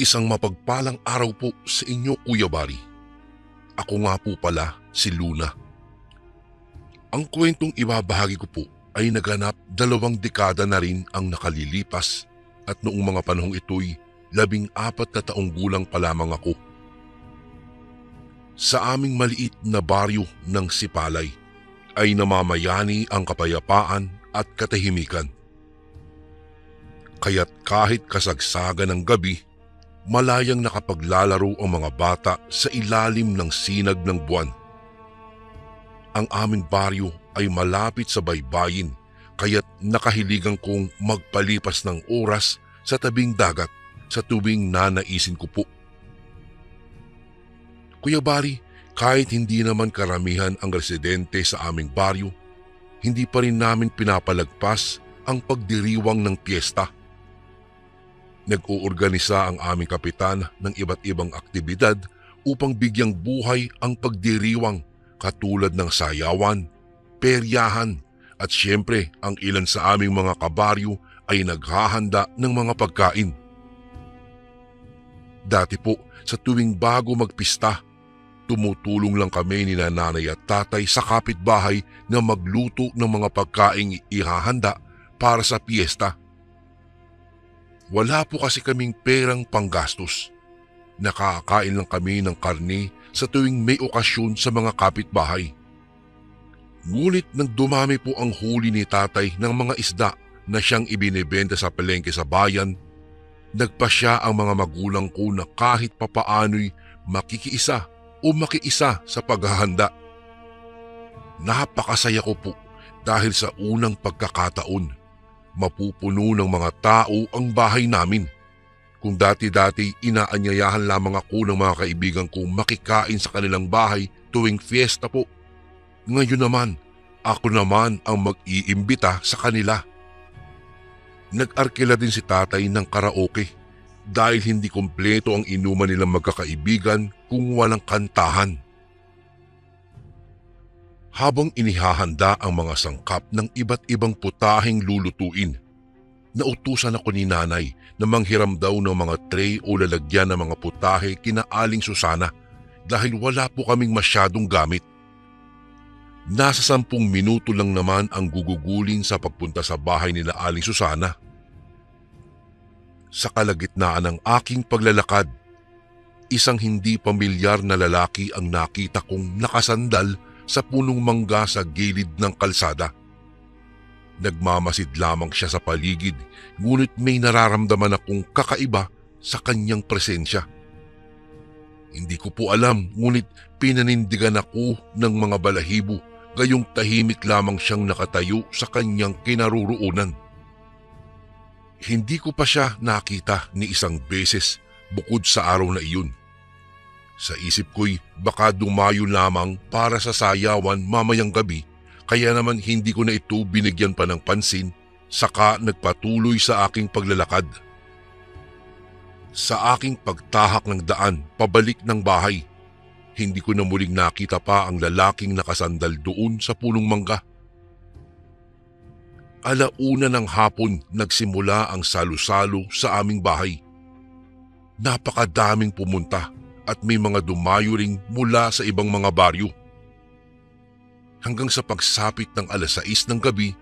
Isang mapagpalang araw po sa inyo, Kuya Bari. Ako nga po pala si Luna. Ang kwentong ibabahagi ko po ay naganap 2 dekada na rin ang nakalilipas at noong mga panahong ito'y 14 na taong gulang pa lamang ako. Sa aming maliit na baryo ng Sipalay ay namamayani ang kapayapaan at katahimikan. Kaya't kahit kasagsagan ng gabi, malayang nakapaglalaro ang mga bata sa ilalim ng sinag ng buwan. Ang aming baryo ay malapit sa baybayin, kaya't nakahiligan kong magpalipas ng oras sa tabing dagat sa tuwing nanaisin ko po. Kuya Bari, kahit hindi naman karamihan ang residente sa aming baryo, hindi pa rin namin pinapalagpas ang pagdiriwang ng piyesta. Nag-oorganisa ang aming kapitan ng iba't ibang aktibidad upang bigyang buhay ang pagdiriwang katulad ng sayawan, peryahan at siyempre ang ilan sa aming mga kabaryo ay naghahanda ng mga pagkain. Dati po sa tuwing bago magpista, tumutulong lang kami ni nanay at tatay sa kapitbahay na magluto ng mga pagkaing ihahanda para sa piyesta. Wala po kasi kaming perang panggastos. Nakakain lang kami ng karne sa tuwing may okasyon sa mga kapitbahay. Ngunit nang dumami po ang huli ni tatay ng mga isda na siyang ibinebenta sa palengke sa bayan, nagpasya ang mga magulang ko na kahit papaano'y makikiisa sa paghahanda. Napakasaya ko po dahil sa unang pagkakataon, mapupuno ng mga tao ang bahay namin. Kung dati-dati inaanyayahan lamang ako ng mga kaibigan kong makikain sa kanilang bahay tuwing fiesta po. Ngayon naman, ako naman ang mag-iimbita sa kanila. Nag-arkila din si tatay ng karaoke dahil hindi kompleto ang inuman nilang magkakaibigan kung walang kantahan. Habang inihahanda ang mga sangkap ng iba't ibang putaheng lulutuin, nautusan ako ni nanay na manghiram daw ng mga tray o lalagyan ng mga putahe kina Aling Susana dahil wala po kaming masyadong gamit. Nasa 10 minuto lang naman ang gugugulin sa pagpunta sa bahay nila Aling Susana. Sa kalagitnaan ng aking paglalakad, isang hindi pamilyar na lalaki ang nakita kong nakasandal sa punong mangga sa gilid ng kalsada. Nagmamasid lamang siya sa paligid, ngunit may nararamdaman akong kakaiba sa kanyang presensya. Hindi ko po alam, ngunit pinanindigan ako ng mga balahibo, gayong tahimik lamang siyang nakatayo sa kanyang kinaroroonan. Hindi ko pa siya nakita ni isang beses bukod sa araw na iyon. Sa isip ko'y baka dumayo lamang para sa sayawan mamayang gabi, kaya naman hindi ko na ito binigyan pa ng pansin, saka nagpatuloy sa aking paglalakad. Sa aking pagtahak ng daan pabalik ng bahay, hindi ko na muling nakita pa ang lalaking nakasandal doon sa punong mangga. 1:00 ng hapon nagsimula ang salo-salo sa aming bahay. Napakadaming pumunta at may mga dumayo ring mula sa ibang mga baryo. Hanggang sa pagsapit ng 6:00 ng gabi,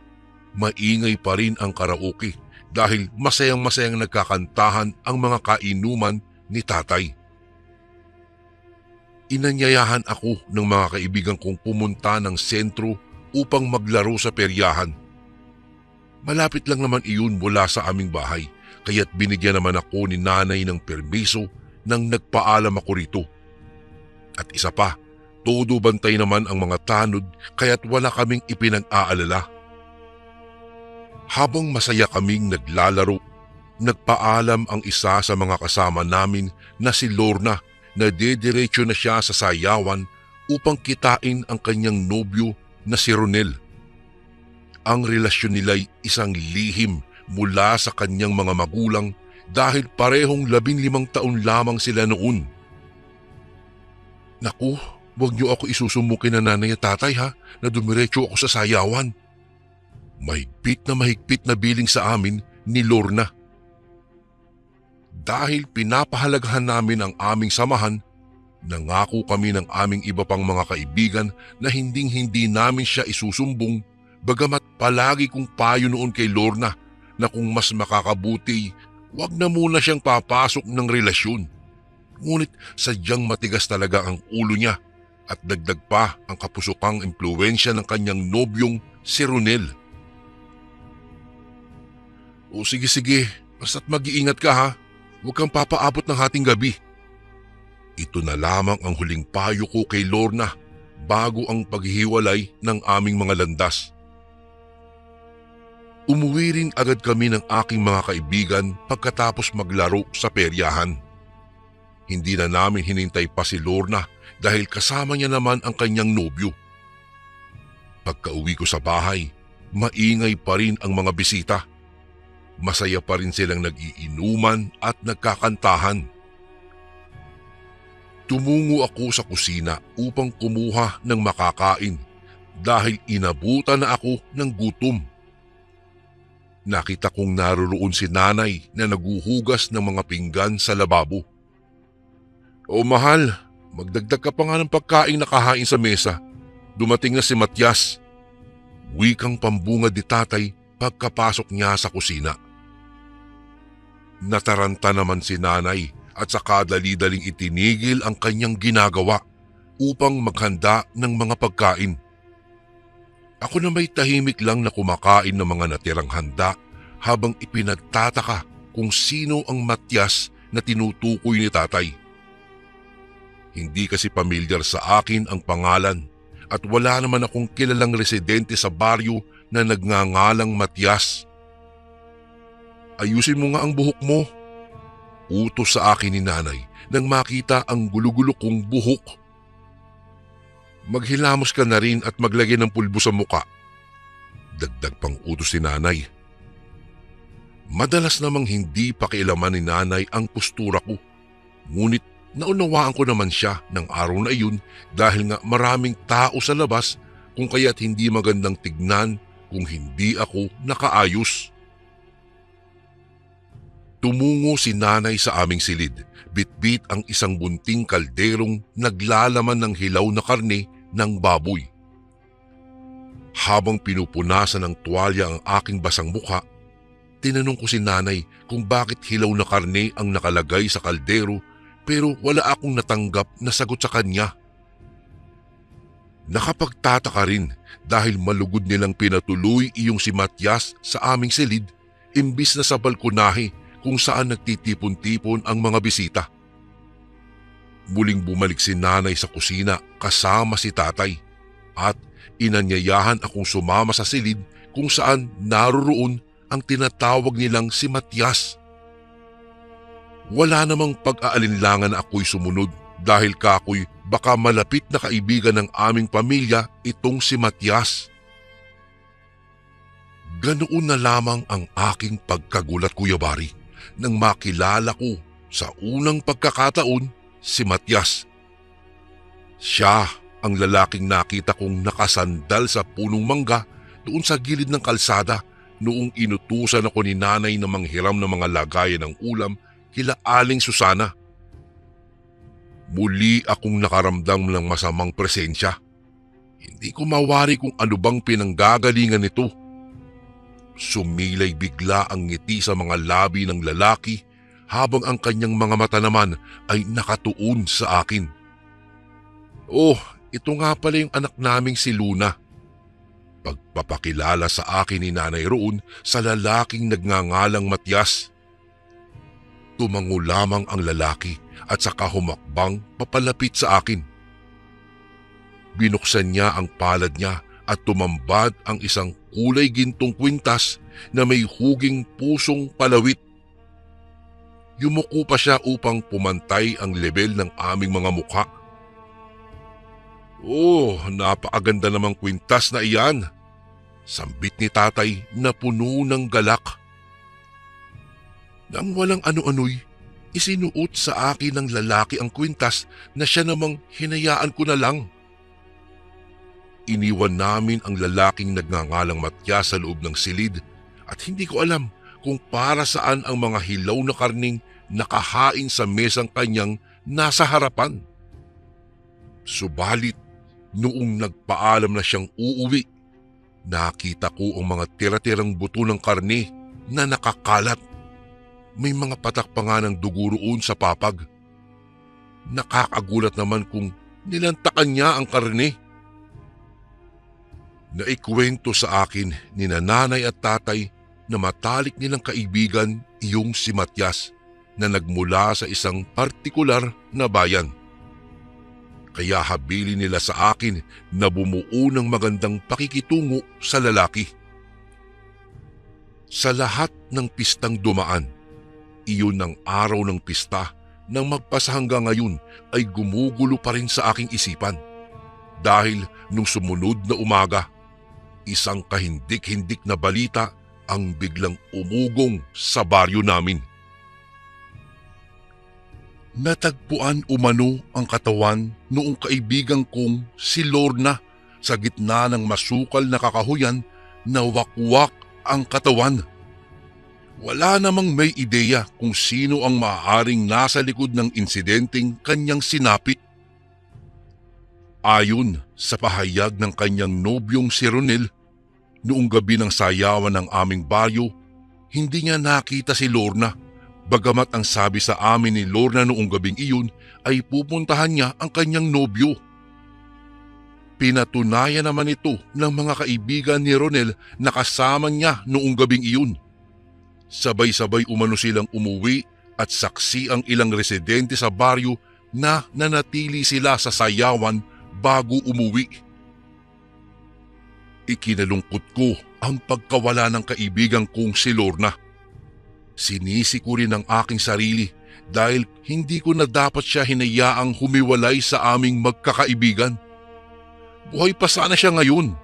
maingay pa rin ang karaoke dahil masayang-masayang nagkakantahan ang mga kainuman ni tatay. Inanyayahan ako ng mga kaibigan kong pumunta ng sentro upang maglaro sa peryahan. Malapit lang naman iyon mula sa aming bahay, kaya't binigyan naman ako ni nanay ng permiso nang nagpaalam ako rito. At isa pa, todo bantay naman ang mga tanod kaya't wala kaming ipinag-aalala. Habang masaya kaming naglalaro, nagpaalam ang isa sa mga kasama namin na si Lorna na dediretso na siya sa sayawan upang kitain ang kanyang nobyo na si Ronel. Ang relasyon nila'y isang lihim mula sa kanyang mga magulang dahil parehong 15 taon lamang sila noon. Naku, huwag niyo ako isusumukin na nanay at tatay na dumiretso ako sa sayawan. Mahigpit na biling sa amin ni Lorna. Dahil pinapahalagahan namin ang aming samahan, nangako kami ng aming iba pang mga kaibigan na hinding-hindi namin siya isusumbong, bagamat palagi kong payo noon kay Lorna na kung mas makakabuti, wag na muna siyang papasok ng relasyon. Ngunit sadyang matigas talaga ang ulo niya at dagdag pa ang kapusukang impluwensya ng kanyang nobyong si Ronel. O sige, basta't mag-iingat ka ha. Huwag kang papaabot ng hating gabi. Ito na lamang ang huling payo ko kay Lorna bago ang paghihiwalay ng aming mga landas. Umuwi rin agad kami ng aking mga kaibigan pagkatapos maglaro sa peryahan. Hindi na namin hinintay pa si Lorna dahil kasama niya naman ang kanyang nobyo. Pagka-uwi ko sa bahay, maingay pa rin ang mga bisita. Masaya pa rin silang nag-iinuman at nagkakantahan. Tumungo ako sa kusina upang kumuha ng makakain dahil inabutan na ako ng gutom. Nakita kong naroroon si nanay na naguhugas ng mga pinggan sa lababo. O mahal, magdagdag ka pa nga ng pagkain na kahain sa mesa. Dumating na si Matias. Wikang pambungad ni tatay pagkapasok niya sa kusina. Nataranta naman si nanay at saka dali-daling itinigil ang kanyang ginagawa upang maghanda ng mga pagkain. Ako na may tahimik lang na kumakain ng mga natirang handa habang ipinagtataka kung sino ang Matias na tinutukoy ni tatay. Hindi kasi pamilyar sa akin ang pangalan at wala naman akong kilalang residente sa baryo na nagngangalang Matias. Ayusin mo nga ang buhok mo. Utos sa akin ni nanay nang makita ang gulo-gulo kong buhok. Maghilamos ka na rin at maglagay ng pulbo sa muka. Dagdag pang utos ni nanay. Madalas namang hindi pakialaman ni nanay ang postura ko. Ngunit naunawaan ko naman siya ng araw na iyon dahil nga maraming tao sa labas kung kaya't hindi magandang tignan kung hindi ako nakaayos. Tumungo si nanay sa aming silid, bitbit ang isang bunting kalderong naglalaman ng hilaw na karne ng baboy. Habang pinupunasan ng tuwalya ang aking basang mukha, tinanong ko si nanay kung bakit hilaw na karne ang nakalagay sa kaldero pero wala akong natanggap na sagot sa kanya. Nakapagtataka rin dahil malugod nilang pinatuloy iyong si Matias sa aming silid imbis na sa balkonahe kung saan nagtitipon-tipon ang mga bisita. Muling bumalik si nanay sa kusina kasama si tatay at inanyayahan akong sumama sa silid kung saan naroroon ang tinatawag nilang si Matias. Wala namang pag-aalinlangan na ako'y sumunod dahil kako'y baka malapit na kaibigan ng aming pamilya itong si Matias. Ganoon na lamang ang aking pagkagulat, Kuya Bari, nang makilala ko sa unang pagkakataon si Matias. Siya ang lalaking nakita kong nakasandal sa punong mangga doon sa gilid ng kalsada noong inutusan ako ni nanay na manghiram ng mga lagayan ng ulam kila Aling Susana. Muli akong nakaramdam ng masamang presensya. Hindi ko mawari kung ano bang pinanggagalingan nito. Sumilay bigla ang ngiti sa mga labi ng lalaki habang ang kanyang mga mata naman ay nakatuon sa akin. Oh, ito nga pala yung anak naming si Luna. Pagpapakilala sa akin ni nanay roon sa lalaking nagngangalang Matias. Tumango lamang ang lalaki at saka humakbang papalapit sa akin. Binuksan niya ang palad niya at tumambad ang isang kulay gintong kwintas na may huging pusong palawit. Yumuko pa siya upang pumantay ang level ng aming mga mukha. Oh, napakaganda namang kwintas na iyan. Sambit ni tatay na puno ng galak. Nang walang ano-ano'y, isinuot sa akin ng lalaki ang kwintas na siya namang hinayaan ko na lang. Iniwan namin ang lalaking nagngangalang Matias sa loob ng silid at hindi ko alam kung para saan ang mga hilaw na karning nakahain sa mesang kanyang nasa harapan. Subalit, noong nagpaalam na siyang uuwi, nakita ko ang mga tira-tirang buto ng karne na nakakalat. May mga patak pa nga ng dugo roon sa papag. Nakakagulat naman kung nilantakan niya ang karne. Naikwento sa akin ni nanay at tatay na matalik nilang kaibigan iyong si Matias na nagmula sa isang partikular na bayan. Kaya habilin nila sa akin na bumuo ng magandang pakikitungo sa lalaki. Sa lahat ng pistang dumaan, iyon ang araw ng pista nang magpasa hanggang ngayon ay gumugulo pa rin sa aking isipan. Dahil nung sumunod na umaga, isang kahindik-hindik na balita ang biglang umugong sa baryo namin. Natagpuan umano ang katawan noong kaibigan kong si Lorna sa gitna ng masukal na kakahuyan na wakwak ang katawan. Wala namang may ideya kung sino ang maaaring nasa likod ng insidenteng kanyang sinapit. Ayon sa pahayag ng kanyang nobyong si Ronel, noong gabi ng sayawan ng aming baryo, hindi niya nakita si Lorna. Bagamat ang sabi sa amin ni Lorna noong gabing iyon ay pupuntahan niya ang kanyang nobyo. Pinatunayan naman ito ng mga kaibigan ni Ronel na kasama niya noong gabing iyon. Sabay-sabay umano silang umuwi at saksi ang ilang residente sa baryo na nanatili sila sa sayawan bago umuwi. Ikinalungkot ko ang pagkawala ng kaibigan kong si Lorna. Sinisi ko rin ang aking sarili dahil hindi ko na dapat siya hinayaang humiwalay sa aming magkakaibigan. Buhay pa sana siya ngayon.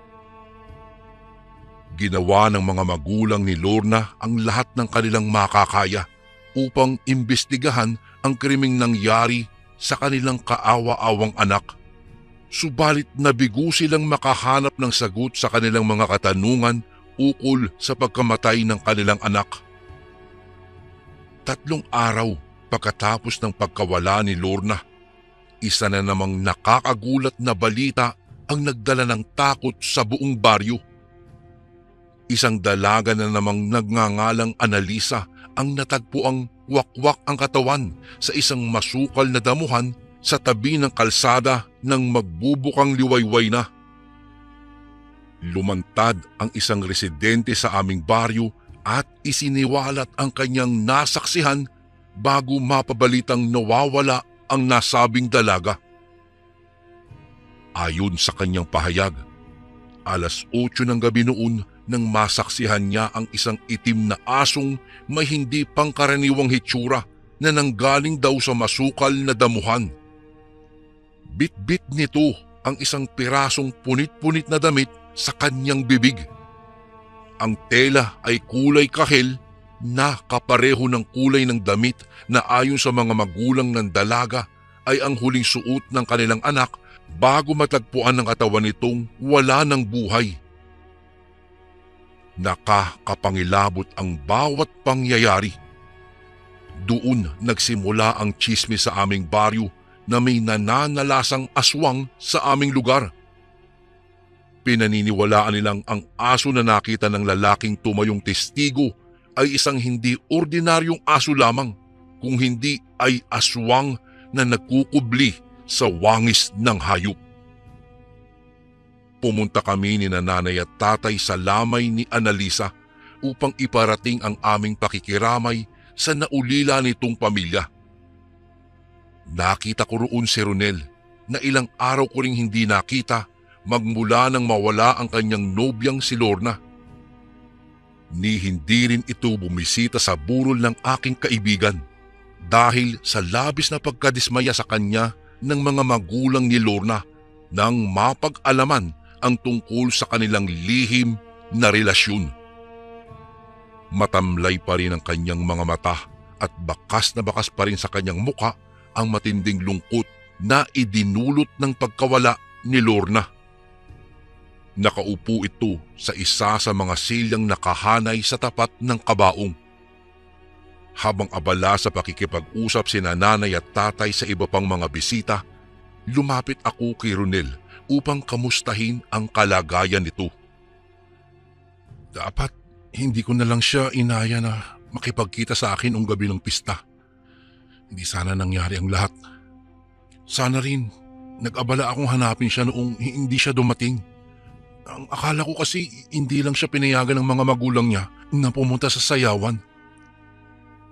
Ginawa ng mga magulang ni Lorna ang lahat ng kanilang makakaya upang imbestigahan ang krimeng nangyari sa kanilang kaawa-awang anak. Subalit nabigo silang makahanap ng sagot sa kanilang mga katanungan ukol sa pagkamatay ng kanilang anak. 3 araw pagkatapos ng pagkawala ni Lorna, isa na namang nakakagulat na balita ang nagdala ng takot sa buong baryo. Isang dalaga na namang nagngangalang Analisa ang natagpuang wakwak ang katawan sa isang masukal na damuhan sa tabi ng kalsada ng magbubukang liwayway na. Lumantad ang isang residente sa aming baryo at isiniwalat ang kanyang nasaksihan bago mapabalitang nawawala ang nasabing dalaga. Ayon sa kanyang pahayag, 8:00 ng gabi noon nang masaksihan niya ang isang itim na asong may hindi pangkaraniwang hitsura na nanggaling daw sa masukal na damuhan. Bit-bit nito ang isang pirasong punit-punit na damit sa kanyang bibig. Ang tela ay kulay kahel na kapareho ng kulay ng damit na ayon sa mga magulang ng dalaga ay ang huling suot ng kanilang anak bago matagpuan ng katawan nitong wala ng buhay. Nakakapangilabot ang bawat pangyayari. Doon nagsimula ang tsismis sa aming baryo na may nananalasang aswang sa aming lugar. Pinaniniwalaan nilang ang aso na nakita ng lalaking tumayong testigo ay isang hindi ordinaryong aso lamang, kung hindi ay aswang na nagkukubli sa wangis ng hayop. Pumunta kami ni nanay at tatay sa lamay ni Analisa upang iparating ang aming pakikiramay sa naulila nitong pamilya. Nakita ko roon si Ronel na ilang araw ko ring hindi nakita magmula nang mawala ang kanyang nobyang si Lorna. Ni hindi rin ito bumisita sa burol ng aking kaibigan dahil sa labis na pagkadismaya sa kanya ng mga magulang ni Lorna nang mapag-alaman ang tungkol sa kanilang lihim na relasyon. Matamlay pa rin ang kanyang mga mata at bakas na bakas pa rin sa kanyang muka ang matinding lungkot na idinulot ng pagkawala ni Lorna. Nakaupo ito sa isa sa mga silyang nakahanay sa tapat ng kabaong. Habang abala sa pakikipag-usap sina nanay at tatay sa iba pang mga bisita, lumapit ako kay Ronel upang kamustahin ang kalagayan nito. Dapat hindi ko na lang siya inaya na makipagkita sa akin noong gabi ng pista. Hindi sana nangyari ang lahat. Sana rin nag-abala akong hanapin siya noong hindi siya dumating. Ang akala ko kasi hindi lang siya pinayagan ng mga magulang niya na pumunta sa sayawan.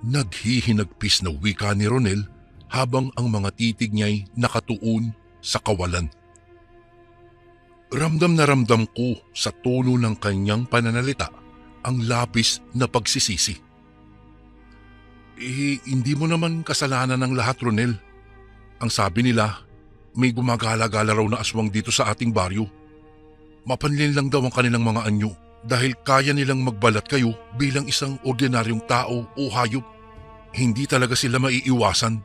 Naghihinagpis na wika ni Ronel habang ang mga titig niya'y nakatuon sa kawalan. Ramdam na ramdam ko sa tono ng kanyang pananalita ang labis na pagsisisi. Hindi mo naman kasalanan ng lahat, Ronel. Ang sabi nila, may gumagala-gala raw na aswang dito sa ating baryo. Mapanlin lang daw ang kanilang mga anyo dahil kaya nilang magbalat kayo bilang isang ordinaryong tao o hayop. Hindi talaga sila maiiwasan.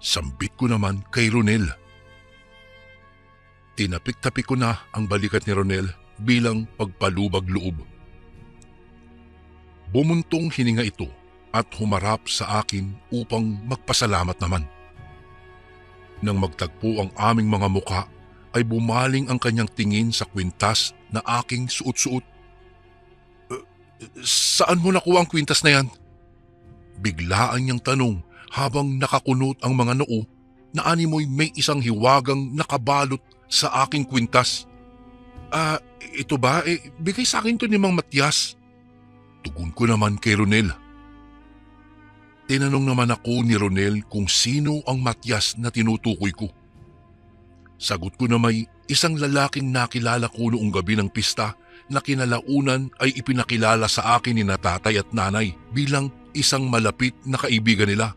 Sambit ko naman kay Ronel. Tinapik-tapik ko na ang balikat ni Ronel bilang pagpalubag loob. Bumuntong hininga ito at humarap sa akin upang magpasalamat naman. Nang magtagpo ang aming mga muka, ay bumaling ang kanyang tingin sa kwintas na aking suot-suot. Saan mo nakuha ang kwintas na yan? Biglaan niyang tanong habang nakakunot ang mga noo na animoy may isang hiwagang nakabalot sa aking kwintas. Ito ba? Bigay sa akin to ni Mang Matias. Tugon ko naman kay Ronel. Tinanong naman ako ni Ronel kung sino ang Matias na tinutukoy ko. Sagot ko na may isang lalaking nakilala ko noong gabi ng pista na kinalaunan ay ipinakilala sa akin ni tatay at nanay bilang isang malapit na kaibigan nila.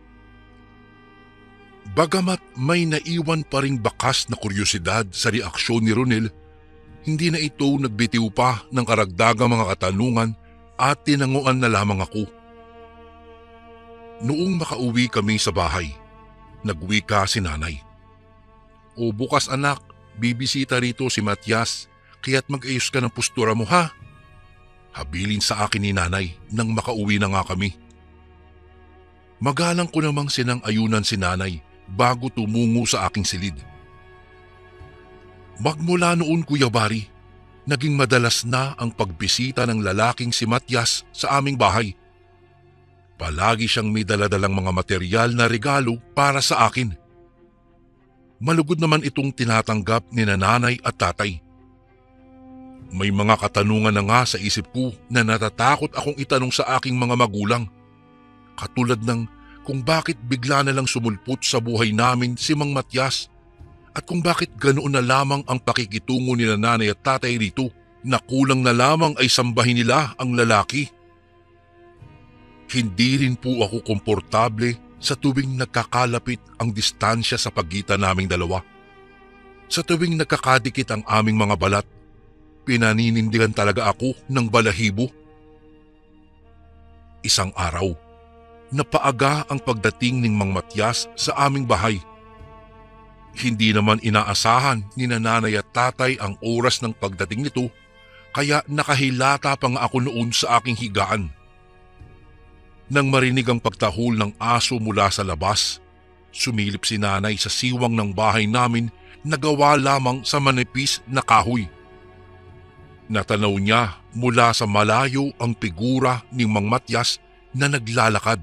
Bagamat may naiwan pa ring bakas na kuryosidad sa reaksyon ni Ronel, hindi na ito nagbitiw pa ng karagdagang mga katanungan at tinanguan na lamang ako. Noong makauwi kami sa bahay, nagwika si nanay. O bukas anak, bibisita rito si Matias, kaya't mag-ayos ka ng postura mo ha? Habilin sa akin ni nanay nang makauwi na nga kami. Magalang ko namang sinang-ayunan si nanay bago tumungo sa aking silid. Magmula noon Kuya Bari, naging madalas na ang pagbisita ng lalaking si Matias sa aming bahay. Palagi siyang may daladalang mga material na regalo para sa akin. Malugod naman itong tinatanggap ni nanay at tatay. May mga katanungan na nga sa isip ko na natatakot akong itanong sa aking mga magulang. Katulad ng kung bakit bigla na lang sumulpot sa buhay namin si Mang Matias at kung bakit ganoon na lamang ang pakikitungo ni nanay at tatay rito na kulang na lamang ay sambahin nila ang lalaki. Hindi rin po ako komportable sa tuwing nagkakalapit ang distansya sa pagitan naming dalawa. Sa tuwing nagkakadikit ang aming mga balat, pinaninindigan talaga ako ng balahibo. Isang araw, napaaga ang pagdating ng Mang Matias sa aming bahay. Hindi naman inaasahan ni nanay at tatay ang oras ng pagdating nito, kaya nakahilata pa nga ako noon sa aking higaan. Nang marinig ang pagtahol ng aso mula sa labas, sumilip si nanay sa siwang ng bahay namin na gawa lamang sa manipis na kahoy. Natanaw niya mula sa malayo ang figura ni Mang Matias na naglalakad.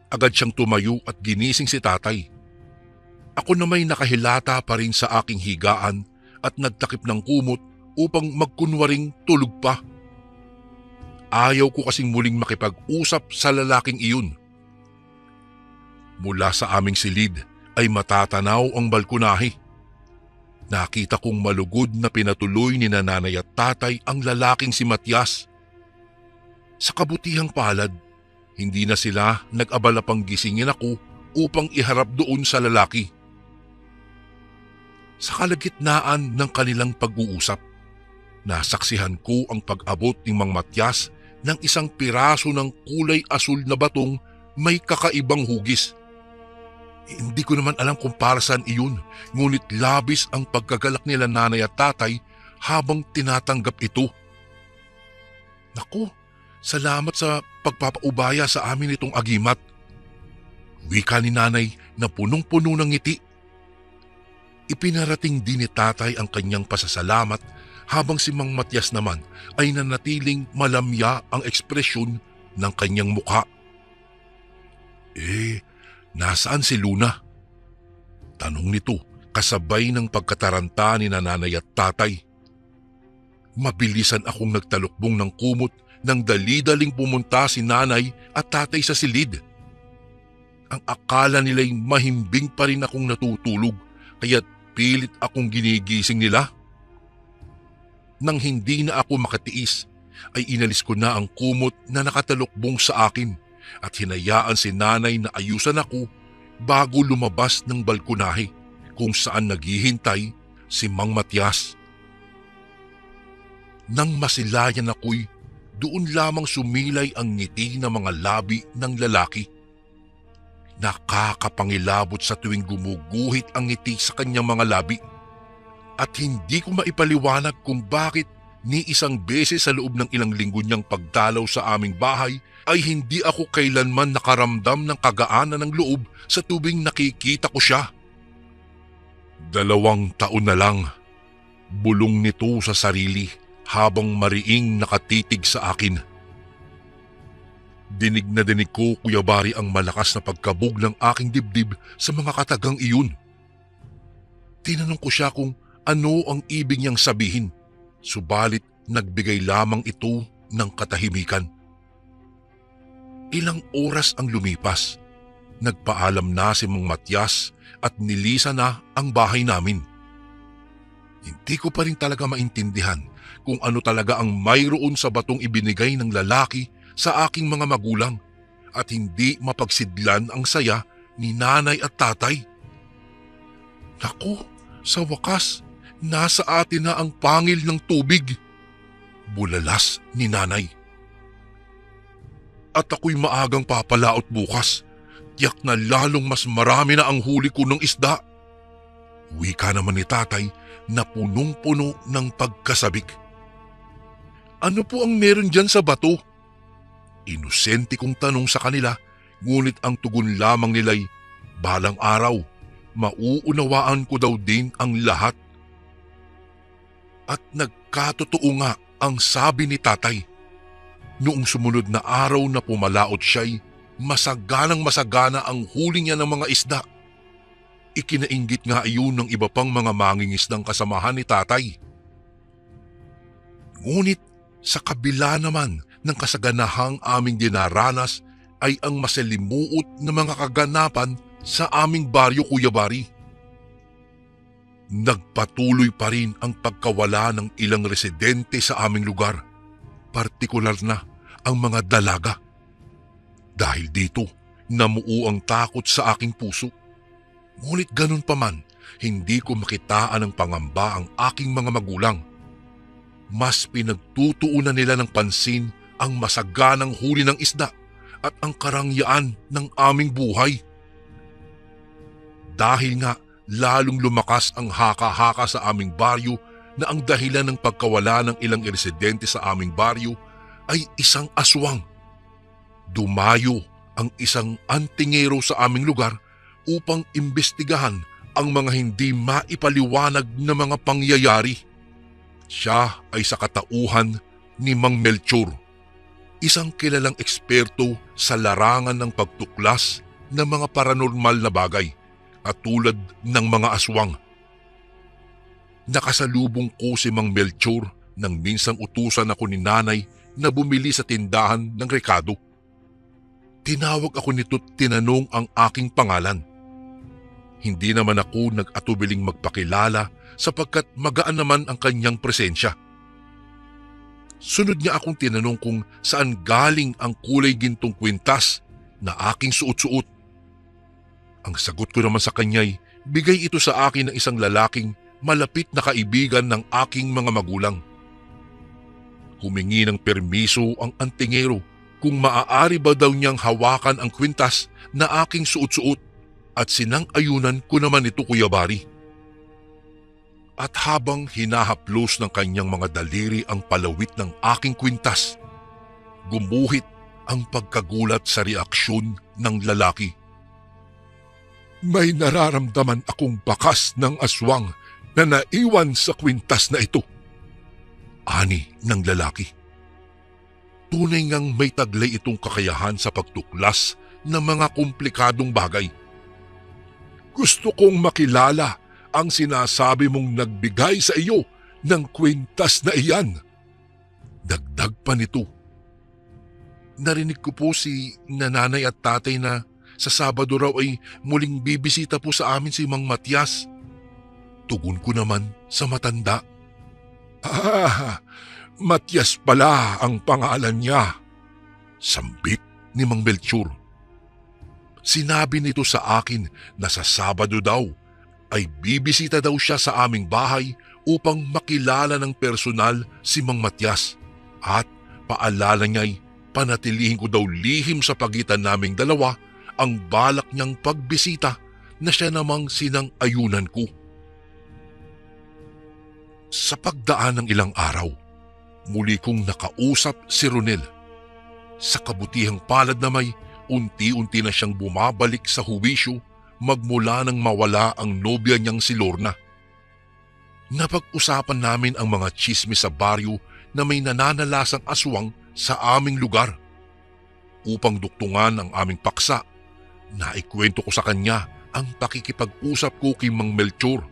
Agad siyang tumayo at ginising si tatay. Ako na may nakahilata pa rin sa aking higaan at nagtakip ng kumot upang magkunwaring tulog pa. Ayaw ko kasing muling makipag-usap sa lalaking iyon. Mula sa aming silid ay matatanaw ang balkonahe. Nakita kong malugod na pinatuloy ni nanay at tatay ang lalaking si Matias. Sa kabutihang palad, hindi na sila nag-abala pang gisingin ako upang iharap doon sa lalaki. Sa kalagitnaan ng kanilang pag-uusap, nasaksihan ko ang pag-abot ni Mang Matias ng isang piraso ng kulay asul na batong may kakaibang hugis. Hindi ko naman alam kung para saan iyon, ngunit labis ang pagkagalak nila nanay at tatay habang tinatanggap ito. Naku, salamat sa pagpapaubaya sa amin itong agimat. Wika ni nanay na punong-puno ng ngiti. Ipinarating din ni tatay ang kanyang pasasalamat habang si Mang Matias naman ay nanatiling malamya ang ekspresyon ng kanyang mukha. Nasaan si Luna? Tanong nito kasabay ng pagkataranta ni nanay at tatay. Mabilisan akong nagtalukbong ng kumot nang dali-daling pumunta si nanay at tatay sa silid. Ang akala nila'y mahimbing pa rin akong natutulog kaya't pilit akong ginigising nila. Nang hindi na ako makatiis ay inalis ko na ang kumot na nakatalukbong sa akin at hinayaan si nanay na ayusan ako bago lumabas ng balkonahe kung saan naghihintay si Mang Matias. Nang masilayan ako'y doon lamang sumilay ang ngiti ng mga labi ng lalaki. Nakakapangilabot sa tuwing gumuguhit ang ngiti sa kanyang mga labi at hindi ko maipaliwanag kung bakit ni isang beses sa loob ng ilang linggo niyang pagdalaw sa aming bahay ay hindi ako kailanman nakaramdam ng kagaanan ng loob sa tuwing nakikita ko siya. 2 taon na lang, bulong nito sa sarili habang mariing nakatitig sa akin. Dinig na dinig ko, Kuya Bari, ang malakas na pagkabog ng aking dibdib sa mga katagang iyon. Tinanong ko siya kung ano ang ibig niyang sabihin, subalit nagbigay lamang ito ng katahimikan. Ilang oras ang lumipas. Nagpaalam na si Mang Matias at nilisa na ang bahay namin. Hindi ko pa rin talaga maintindihan kung ano talaga ang mayroon sa batong ibinigay ng lalaki sa aking mga magulang at hindi mapagsidlan ang saya ni nanay at tatay. Naku, sa wakas, nasa atin na ang pangil ng tubig, bulalas ni nanay. At ako'y maagang papalaot bukas, tiyak na lalong mas marami na ang huli ko ng isda. Wika naman ni tatay na punong-puno ng pagkasabik. Ano po ang meron dyan sa bato? Inosente kong tanong sa kanila, ngunit ang tugon lamang nila'y, balang araw, mauunawaan ko daw din ang lahat. At nagkatotoo nga ang sabi ni tatay. Noong sumunod na araw na pumalaot siya'y masagana ang huli niya ng mga isda. Ikinainggit nga iyon ng iba pang mga mangingisdang kasamahan ni tatay. Ngunit sa kabila naman ng kasaganahang aming dinaranas ay ang masalimuot na mga kaganapan sa aming baryo, Kuya Bari. Nagpatuloy pa rin ang pagkawala ng ilang residente sa aming lugar, partikular na ang mga dalaga. Dahil dito, namuo ang takot sa aking puso. Ngunit ganun pa man, hindi ko makitaan ng pangamba ang aking mga magulang. Mas pinagtutuunan nila ng pansin ang masaganang huli ng isda at ang karangyaan ng aming buhay. Dahil nga lalong lumakas ang haka-haka sa aming baryo na ang dahilan ng pagkawala ng ilang residente sa aming baryo ay isang aswang. Dumayo ang isang antingero sa aming lugar upang imbestigahan ang mga hindi maipaliwanag na mga pangyayari. Siya ay sa katauhan ni Mang Melchor, isang kilalang eksperto sa larangan ng pagtuklas ng mga paranormal na bagay at tulad ng mga aswang. Nakasalubong ko si Mang Melchor nang minsang utusan ako ni nanay na bumili sa tindahan ng rekado. Tinawag ako nito't tinanong ang aking pangalan. Hindi naman ako nag-atubiling magpakilala sapagkat magaan naman ang kanyang presensya. Sunod niya akong tinanong kung saan galing ang kulay gintong kwintas na aking suot-suot. Ang sagot ko naman sa kanya'y bigay ito sa akin ng isang lalaking malapit na kaibigan ng aking mga magulang. Humingi ng permiso ang antingero kung maaari ba daw niyang hawakan ang kwintas na aking suot-suot at sinang-ayunan ko naman ito, Kuya Bari. At habang hinahaplos ng kanyang mga daliri ang palawit ng aking kwintas, gumuhit ang pagkagulat sa reaksyon ng lalaki. May nararamdaman akong bakas ng aswang na naiwan sa kwintas na ito, ani ng lalaki. Tunay ngang may taglay itong kakayahan sa pagtuklas ng mga komplikadong bagay. Gusto kong makilala ang sinasabi mong nagbigay sa iyo ng kwintas na iyan. Dagdag pa nito. Narinig ko po si nanay at tatay na sa Sabado raw ay muling bibisita po sa amin si Mang Matias. Tugon ko naman sa matanda. Matias pala ang pangalan niya. Sambit ni Mang Melchor. Sinabi nito sa akin na sa Sabado daw ay bibisita daw siya sa aming bahay upang makilala ng personal si Mang Matias at paalala niya'y panatilihin ko daw lihim sa pagitan naming dalawa ang balak niyang pagbisita na siya namang sinang-ayunan ko. Sa pagdaan ng ilang araw, muli kong nakausap si Ronel. Sa kabutihang palad na may unti-unti na siyang bumabalik sa huwisyo magmula nang mawala ang nobya niyang si Lorna. Napag-usapan namin ang mga tsismis sa baryo na may nananalasang aswang sa aming lugar. Upang duktungan ang aming paksa, naikwento ko sa kanya ang pakikipag-usap ko kay Mang Melchor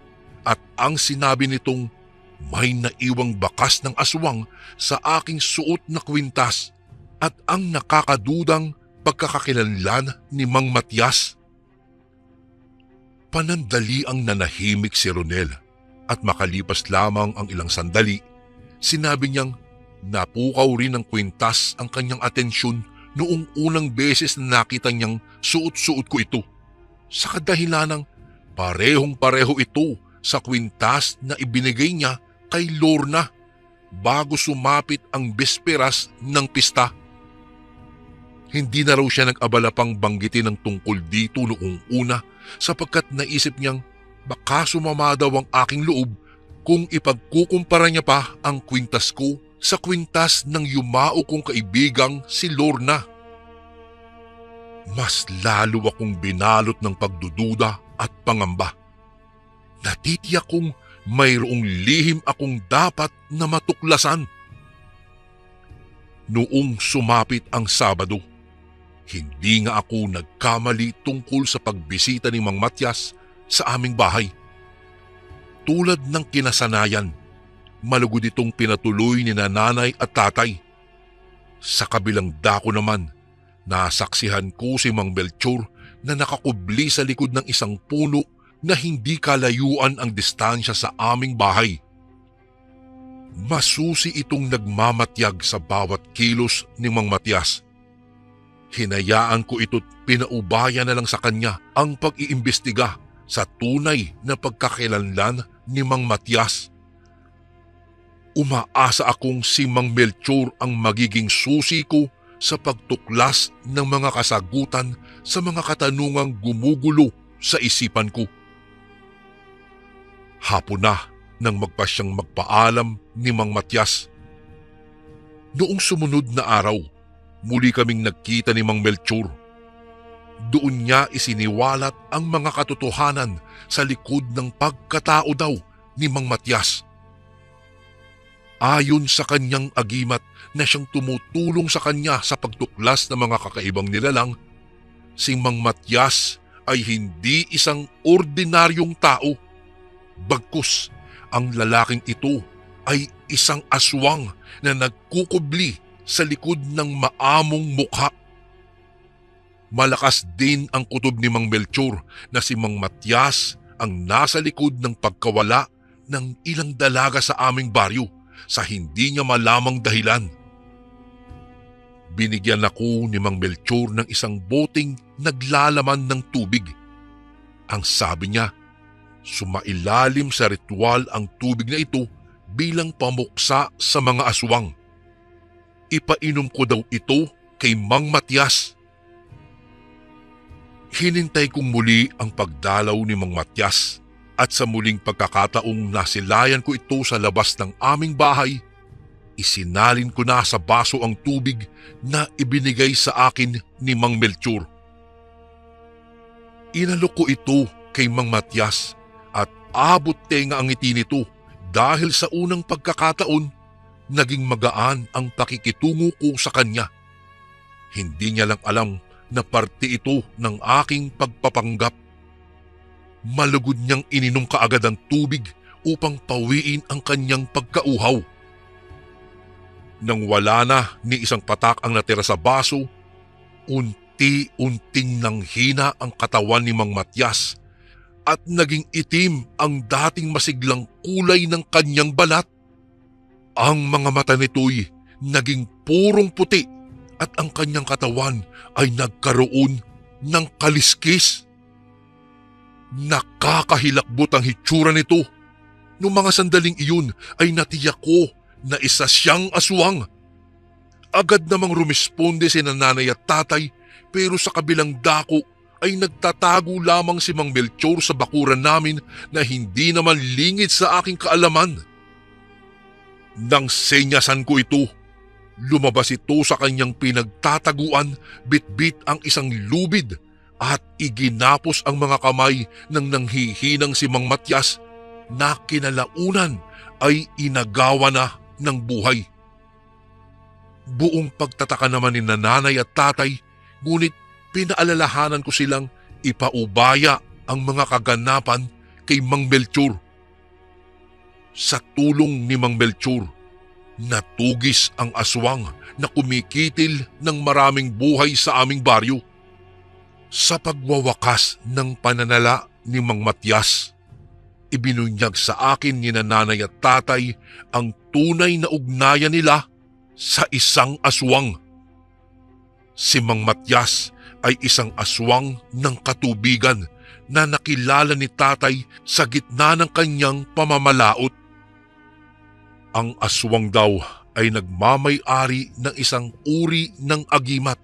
at ang sinabi nitong may naiwang bakas ng aswang sa aking suot na kwintas at ang nakakadudang pagkakakilanlan ni Mang Matias. Panandali ang nanahimik si Ronel at makalipas lamang ang ilang sandali, sinabi niyang napukaw rin ng kwintas ang kanyang atensyon noong unang beses na nakita niyang suot-suot ko ito. Sa kadahilanang parehong-pareho ito sa kwintas na ibinigay niya kay Lorna bago sumapit ang bisperas ng pista. Hindi na raw siya nag-abala pang banggitin ng tungkol dito noong una sapagkat naisip niyang baka sumama daw ang aking loob kung ipagkukumpara niya pa ang kwintas ko sa kwintas ng yumao kong kaibigang si Lorna. Mas lalo akong binalot ng pagdududa at pangamba. Natitiyak kong mayroong lihim akong dapat na matuklasan. Noong sumapit ang Sabado, hindi nga ako nagkamali tungkol sa pagbisita ni Mang Matias sa aming bahay. Tulad ng kinasanayan, malugod itong pinatuloy ni nanay at tatay. Sa kabilang dako naman, nasaksihan ko si Mang Melchor na nakakubli sa likod ng isang puno na hindi kalayuan ang distansya sa aming bahay. Masusi itong nagmamatyag sa bawat kilos ni Mang Matias. Hinayaan ko ito't pinaubaya na lang sa kanya ang pag-iimbestiga sa tunay na pagkakilanlan ni Mang Matias. Umaasa akong si Mang Melchor ang magiging susi ko sa pagtuklas ng mga kasagutan sa mga katanungang gumugulo sa isipan ko. Hapon na nang magpasyang magpaalam ni Mang Matias. Noong sumunod na araw, muli kaming nagkita ni Mang Melchor. Doon niya isiniwalat ang mga katotohanan sa likod ng pagkatao daw ni Mang Matias. Ayon sa kanyang agimat na siyang tumutulong sa kanya sa pagtuklas ng mga kakaibang nilalang, si Mang Matias ay hindi isang ordinaryong tao. Bagkus, ang lalaking ito ay isang aswang na nagkukubli sa likod ng maamong mukha. Malakas din ang kutob ni Mang Melchor na si Mang Matias ang nasa likod ng pagkawala ng ilang dalaga sa aming baryo sa hindi niya malamang dahilan. Binigyan ako ni Mang Melchor ng isang boteng naglalaman ng tubig. Ang sabi niya, sumailalim sa ritual ang tubig na ito bilang pamuksa sa mga aswang. Ipainom ko daw ito kay Mang Matias. Hinintay kong muli ang pagdalaw ni Mang Matias at sa muling pagkakataong nasilayan ko ito sa labas ng aming bahay, isinalin ko na sa baso ang tubig na ibinigay sa akin ni Mang Melchor. Inalok ko ito kay Mang Matias at abot tenga ang ngiti nito dahil sa unang pagkakataon naging magaan ang pakikitungo ko sa kanya. Hindi niya lang alam na parte ito ng aking pagpapanggap. Malugod niyang ininom kaagad ang tubig upang pawiin ang kanyang pagkauhaw. Nang wala na ni isang patak ang natira sa baso, unti-unting nanghina ang katawan ni Mang Matias at naging itim ang dating masiglang kulay ng kanyang balat. Ang mga mata nito'y naging purong puti at ang kanyang katawan ay nagkaroon ng kaliskis. Nakakahilakbot ang hitsura nito. Noong mga sandaling iyon ay natiyak ko na isa siyang aswang. Agad namang rumisponde si nanay at tatay pero sa kabilang dako ay nagtatago lamang si Mang Melchor sa bakuran namin na hindi naman lingid sa aking kaalaman. Nang senyasan ko ito, lumabas ito sa kanyang pinagtataguan, bitbit ang isang lubid at iginapos ang mga kamay ng nanghihinang si Mang Matias na kinalaunan ay inagawa na ng buhay. Buong pagtataka naman ni nanay at tatay, ngunit pinaalalahanan ko silang ipaubaya ang mga kaganapan kay Mang Melchor. Sa tulong ni Mang Melchor, natugis ang aswang na kumikitil ng maraming buhay sa aming baryo. Sa pagwawakas ng pananala ni Mang Matias, ibinunyag sa akin ni nanay at tatay ang tunay na ugnayan nila sa isang aswang. Si Mang Matias ay isang aswang ng katubigan na nakilala ni tatay sa gitna ng kanyang pamamalaot. Ang aswang daw ay nagmamay-ari ng isang uri ng agimat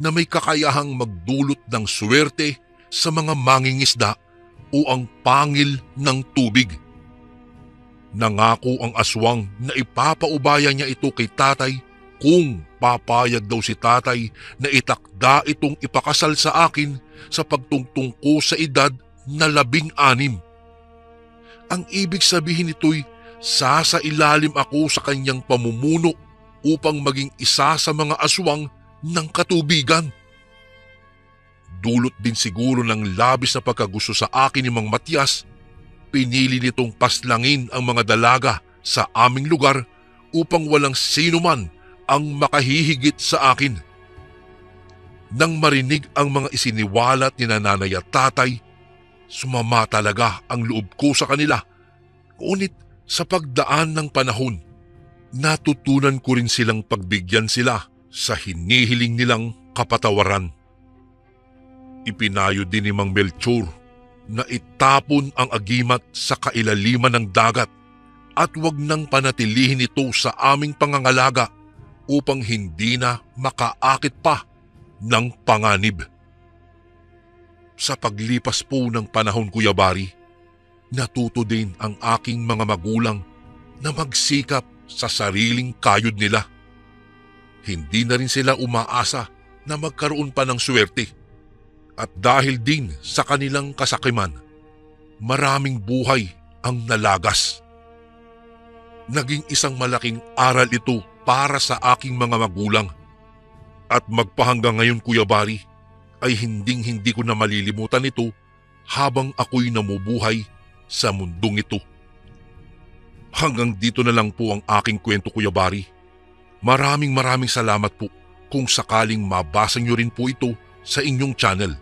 na may kakayahang magdulot ng swerte sa mga mangingisda o ang pangil ng tubig. Nangako ang aswang na ipapaubaya niya ito kay tatay kung papayag daw si tatay na itakda itong ipakasal sa akin sa pagtungtong ko sa edad na 16. Ang ibig sabihin nito'y sasailalim ako sa kanyang pamumuno upang maging isa sa mga aswang ng katubigan. Dulot din siguro ng labis na pagkagusto sa akin ni Mang Matias, pinili nitong paslangin ang mga dalaga sa aming lugar upang walang sino man ang makahihigit sa akin. Nang marinig ang mga isiniwalat ni nanay at tatay, sumama talaga ang loob ko sa kanila. Ngunit sa pagdaan ng panahon, natutunan ko rin silang pagbigyan sila sa hinihiling nilang kapatawaran. Ipinayo din ni Mang Melchor na itapon ang agimat sa kailaliman ng dagat at wag nang panatilihin ito sa aming pangangalaga upang hindi na makaakit pa ng panganib. Sa paglipas po ng panahon, Kuya Bari, natuto din ang aking mga magulang na magsikap sa sariling kayod nila. Hindi na rin sila umaasa na magkaroon pa ng swerte. At dahil din sa kanilang kasakiman, maraming buhay ang nalagas. Naging isang malaking aral ito para sa aking mga magulang. At magpahanggang ngayon, Kuya Bari, ay hinding-hindi ko na malilimutan ito habang ako'y namubuhay sa mundong ito. Hanggang dito na lang po ang aking kwento, Kuya Bari. Maraming salamat po kung sakaling mabasa nyo rin po ito sa inyong channel.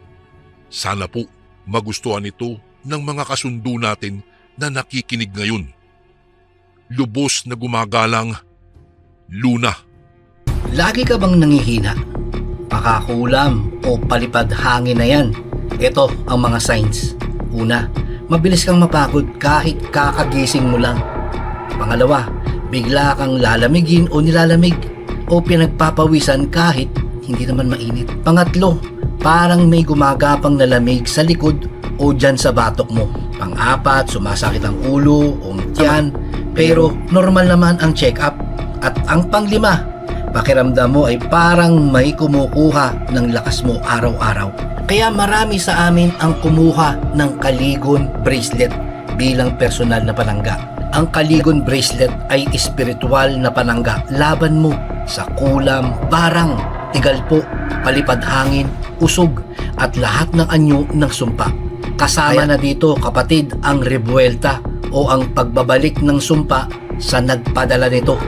Sana po magustuhan ito ng mga kasundo natin na nakikinig ngayon. Lubos na gumagalang, Luna. Lagi ka bang nangihina? Pakakulam o palipad hangin na yan. Ito ang mga signs. Una, mabilis kang mapagod kahit kakagising mo lang. Pangalawa, bigla kang lalamigin o nilalamig o pinagpapawisan kahit hindi naman mainit. Pangatlo, parang may gumagapang na lamig sa likod o dyan sa batok mo. Pang-apat, sumasakit ang ulo o tiyan pero normal naman ang check-up. At ang panglima, pakiramdam mo ay parang may kumukuha ng lakas mo araw-araw. Kaya marami sa amin ang kumuha ng Kaligon bracelet bilang personal na panangga. Ang Kaligon bracelet ay espiritual na panangga laban mo sa kulam, barang, tigalpo, palipad hangin, usog at lahat ng anyo ng sumpa. Kasama na dito, kapatid, ang rebuelta o ang pagbabalik ng sumpa sa nagpadala nito.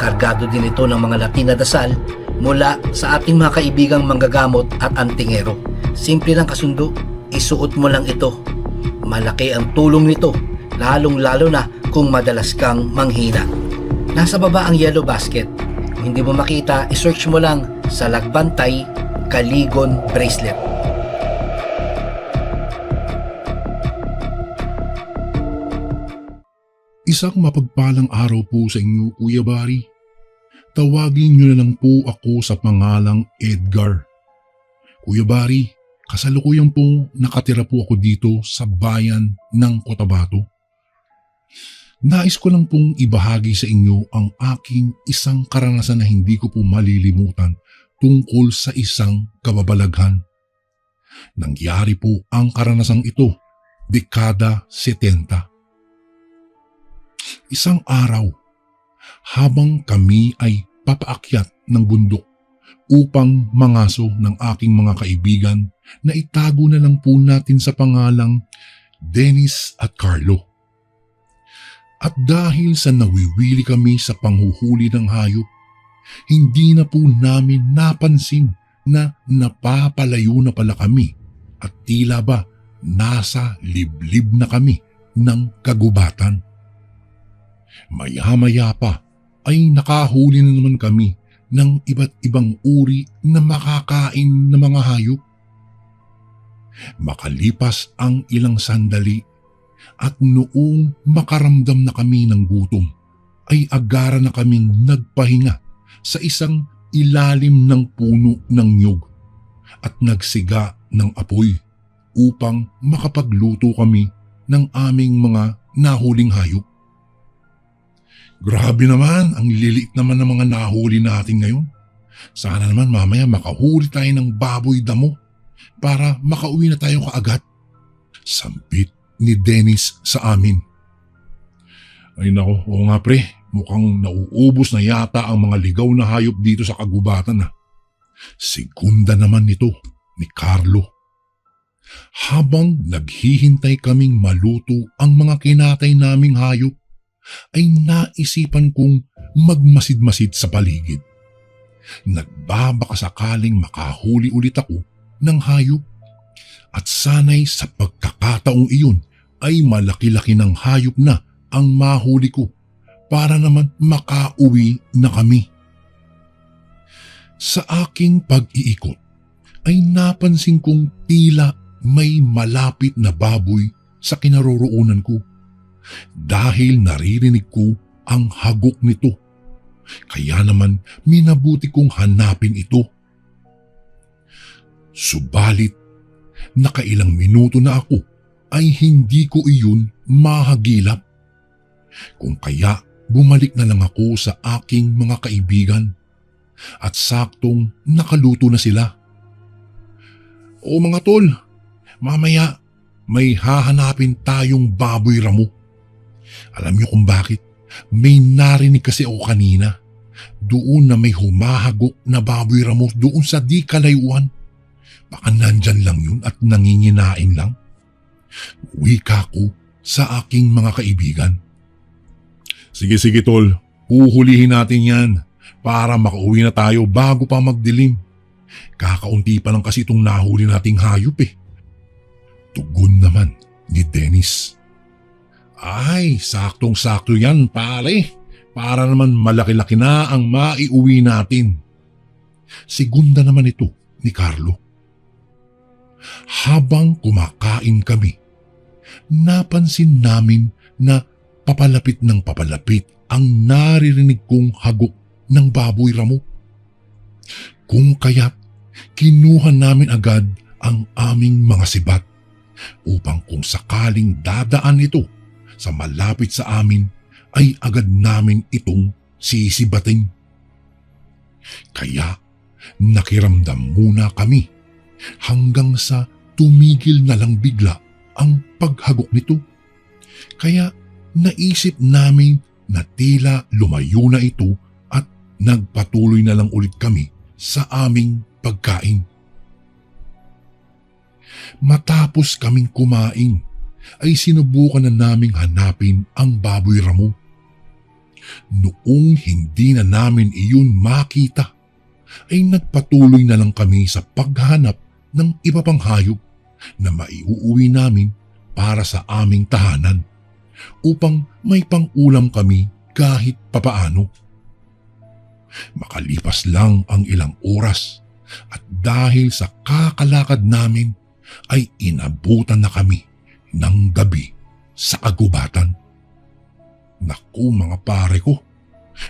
Kargado din ito ng mga Latin na dasal mula sa ating mga kaibigang manggagamot at antingero. Simple lang kasundo, isuot mo lang ito. Malaki ang tulong nito, lalong-lalo na kung madalas kang manghina. Nasa baba ang yellow basket. Kung hindi mo makita, isearch mo lang sa Lagbantay Kaligon Bracelet. Isang mapagpalang araw po sa inyo, Kuya Barry. Tawagin niyo na lang po ako sa pangalang Edgar. Kuya Barry, kasalukuyan po nakatira po ako dito sa bayan ng Cotabato. Nais ko lang pong ibahagi sa inyo ang aking isang karanasan na hindi ko po malilimutan tungkol sa isang kababalaghan. Nangyari po ang karanasang ito, dekada 70. Isang araw, habang kami ay papaakyat ng bundok upang mangaso ng aking mga kaibigan na itago na lang po natin sa pangalang Dennis at Carlo. At dahil sa nawiwili kami sa panghuhuli ng hayop, hindi na po namin napansin na napapalayo na pala kami at tila ba nasa liblib na kami ng kagubatan. Maya-maya pa ay nakahuli na naman kami ng iba't ibang uri na makakain na mga hayop. Makalipas ang ilang sandali at noong makaramdam na kami ng gutom, ay agara na kaming nagpahinga sa isang ilalim ng puno ng nyug at nagsiga ng apoy upang makapagluto kami ng aming mga nahuling hayop. Grabe naman, ang liliit naman ng mga nahuli natin ngayon. Sana naman mamaya makahuli tayo ng baboy damo para makauwi na tayo kaagad. Sampit ni Dennis sa amin. Ay nako, oo nga pre, mukhang nauubos na yata ang mga ligaw na hayop dito sa kagubatan. Segunda naman nito ni Carlo. Habang naghihintay kaming maluto ang mga kinatay naming hayop, ay naisipan kong magmasid-masid sa paligid. Nagbabaka sakaling makahuli ulit ako ng hayop at sanay sa pagkakataong iyon ay malaki-laki ng hayop na ang mahuli ko para naman makauwi na kami. Sa aking pag-iikot ay napansin kong tila may malapit na baboy sa kinaroroonan ko. Dahil naririnig ko ang hagok nito, kaya naman minabuti kong hanapin ito. Subalit, nakailang minuto na ako ay hindi ko iyon mahagilap. Kung kaya bumalik na lang ako sa aking mga kaibigan at saktong nakaluto na sila. O mga tol, mamaya may hahanapin tayong baboy ramo. Alam niyo kung bakit? May narinig kasi ako kanina. Doon na may humahagok na baboy ramo doon sa di kalayuan. Baka nandyan lang yun at nanginginain lang. Wika ko sa aking mga kaibigan. Sige tol, huhulihin natin yan para makauwi na tayo bago pa magdilim. Kakaunti pa lang kasi itong nahuli nating hayop eh. Tugon naman ni Dennis. Ay, saktong-sakto yan pare. Para naman malaki-laki na ang maiuwi natin. Segunda naman ito ni Carlo. Habang kumakain kami, napansin namin na papalapit ng papalapit ang naririnig kong hagok ng baboy ramo. Kung kaya't kinuha namin agad ang aming mga sibat upang kung sakaling dadaan ito sa malapit sa amin ay agad namin itong sisibating. Kaya nakiramdam muna kami hanggang sa tumigil na lang bigla ang paghagok nito. Kaya naisip namin na tila lumayo na ito at nagpatuloy na lang ulit kami sa aming pagkain. Matapos kaming kumain, ay sinubukan na naming hanapin ang baboy ramo. Noong hindi na namin iyon makita, ay nagpatuloy na lang kami sa paghanap ng iba pang hayop na maiuuwi namin para sa aming tahanan upang may pang-ulam kami kahit papaano. Makalipas lang ang ilang oras at dahil sa kakalakad namin ay inabutan na kami ng gabi sa kagubatan. Naku mga pare ko,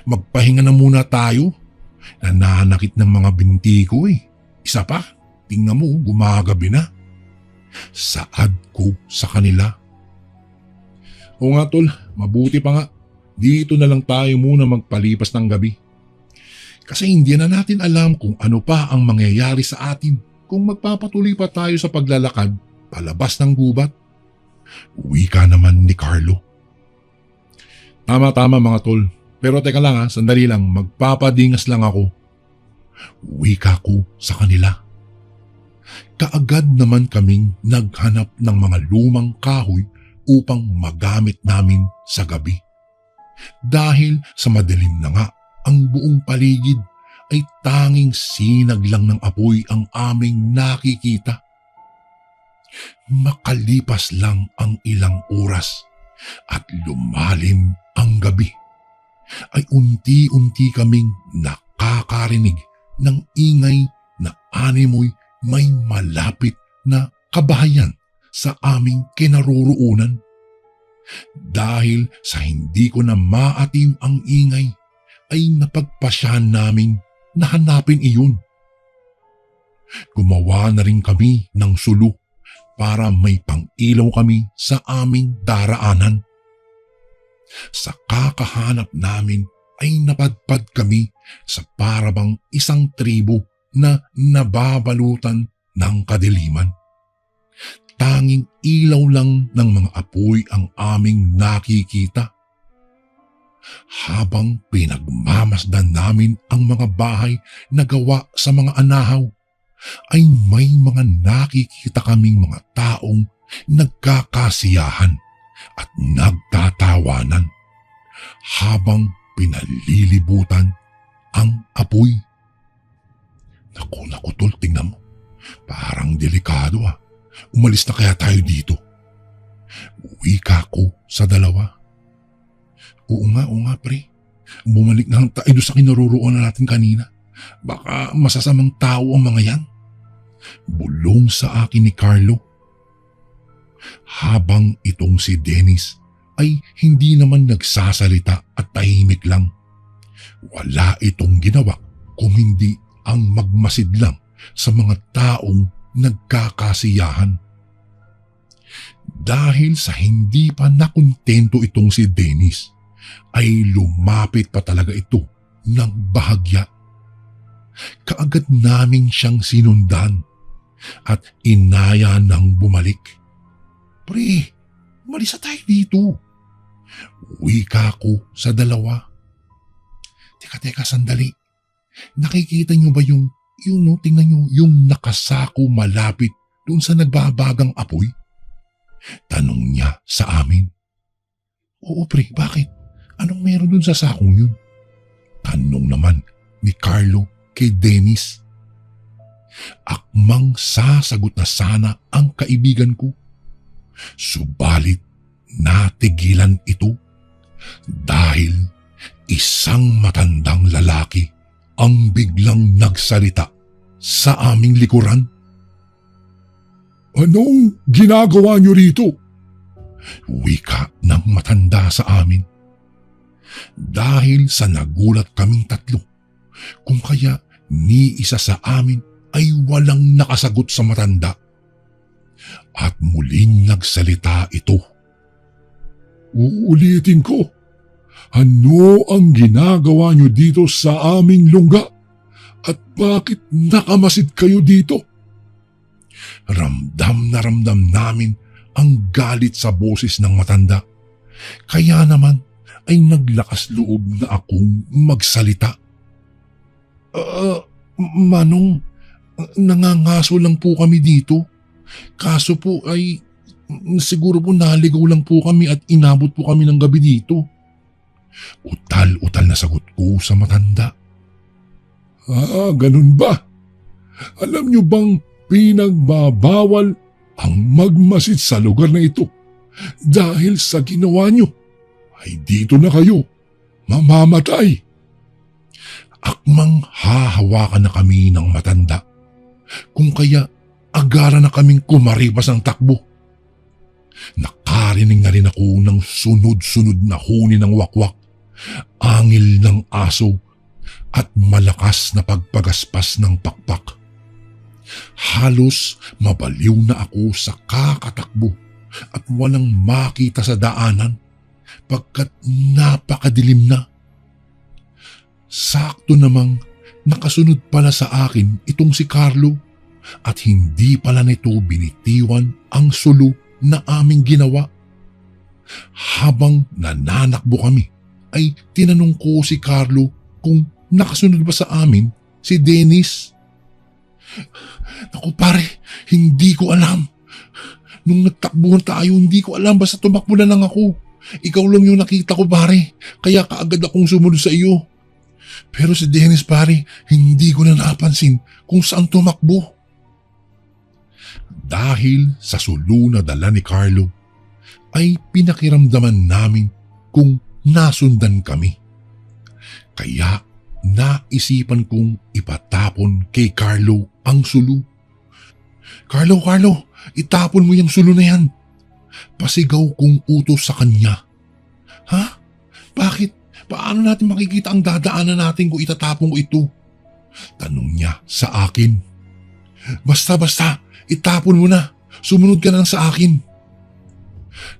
magpahinga na muna tayo. Nananakit ng mga binti ko eh. Isa pa, tingnan mo gumagabi na. Saad ko sa kanila. O nga tol, mabuti pa nga. Dito na lang tayo muna magpalipas ng gabi. Kasi hindi na natin alam kung ano pa ang mangyayari sa atin kung magpapatuloy pa tayo sa paglalakad palabas ng gubat. Wika naman ni Carlo. Tama mga tol. Pero teka lang sandali lang, magpapadingas lang ako. Wika ko sa kanila. Kaagad naman kaming naghanap ng mga lumang kahoy upang magamit namin sa gabi. Dahil sa madilim na nga, ang buong paligid ay tanging sinag lang ng apoy ang aming nakikita. Makalipas lang ang ilang oras at lumalim ang gabi, ay unti-unti kaming nakakarinig ng ingay na animoy may malapit na kabahayan sa aming kinaroroonan. Dahil sa hindi ko na maatim ang ingay, ay napagpasyahan namin na hanapin iyon. Gumawa na rin kami ng sulo para may pang-ilaw kami sa aming daraanan. Sa kakahanap namin ay napadpad kami sa parabang isang tribo na nababalutan ng kadiliman. Tanging ilaw lang ng mga apoy ang aming nakikita. Habang pinagmamasdan namin ang mga bahay na gawa sa mga anahaw, ay may mga nakikita kaming mga taong nagkakasiyahan at nagtatawanan habang pinalilibutan ang apoy. Naku tol, tingnan mo. Parang delikado Umalis na kaya tayo dito? Wika ko sa dalawa. Oo nga pre. Bumalik na lang tayo sa kinaroroonan natin kanina. Baka masasamang tao ang mga yan. Bulong sa akin ni Carlo. Habang itong si Dennis ay hindi naman nagsasalita at tahimik lang. Wala itong ginawa kung hindi ang magmasid lang sa mga taong nagkakasiyahan. Dahil sa hindi pa nakontento itong si Dennis, ay lumapit pa talaga ito ng bahagya. Kaagad namin siyang sinundan at inaya ng bumalik. Pre, umalis na tayo dito. Wika ko sa dalawa. Teka, sandali. Nakikita niyo ba yung tingnan niyo, yung nakasako malapit doon sa nagbabagang apoy? Tanong niya sa amin. Oo pre, bakit? Anong meron doon sa sakong yun? Tanong naman ni Carlo kay Dennis. Akmang sasagot na sana ang kaibigan ko. Subalit natigilan ito dahil isang matandang lalaki ang biglang nagsalita sa aming likuran. Anong ginagawa niyo rito? Wika ng matanda sa amin. Dahil sa nagulat kaming tatlo, kung kaya ni isa sa amin ay walang nakasagot sa matanda. At muling nagsalita ito. Uulitin ko, Ano ang ginagawa niyo dito sa aming lungga? At bakit nakamasid kayo dito? Ramdam na ramdam namin ang galit sa boses ng matanda. Kaya naman ay naglakas loob na akong magsalita. Manong, nangangaso lang po kami dito. Kaso po ay siguro po naligaw lang po kami at inabot po kami ng gabi dito. Utal-utal na sagot ko sa matanda. Ganun ba? Alam niyo bang pinagbabawal ang magmasid sa lugar na ito dahil sa ginawa niyo ay dito na kayo mamamatay. Akmang hahawakan na kami ng matanda, kung kaya agara na kaming kumaripas ng takbo. Nakarinig na rin ako ng sunod-sunod na huni ng wakwak, angil ng aso at malakas na pagpagaspas ng pakpak. Halos mabaliw na ako sa kakatakbo at walang makita sa daanan pagkat napakadilim na. Sakto namang nakasunod pala sa akin itong si Carlo at hindi pala nito binitiwan ang sulo na aming ginawa. Habang nananakbo kami ay tinanong ko si Carlo kung nakasunod ba sa amin si Dennis. Naku pare, hindi ko alam. Nung nagtakbuhan tayo, hindi ko alam, basta tumakbo na lang ako. Ikaw lang yung nakita ko pare, kaya kaagad akong sumunod sa iyo. Pero si Dennis pare, hindi ko na napansin kung saan tumakbo. Dahil sa sulo na dala ni Carlo, ay pinakiramdaman namin kung nasundan kami. Kaya naisipan kong ipatapon kay Carlo ang sulo. Carlo, itapon mo yung sulo na yan. Pasigaw kong utos sa kanya. Ha? Bakit? Paano natin makikita ang dadaanan natin kung itatapon ko ito? Tanong niya sa akin. Basta, itapon mo na. Sumunod ka na lang sa akin.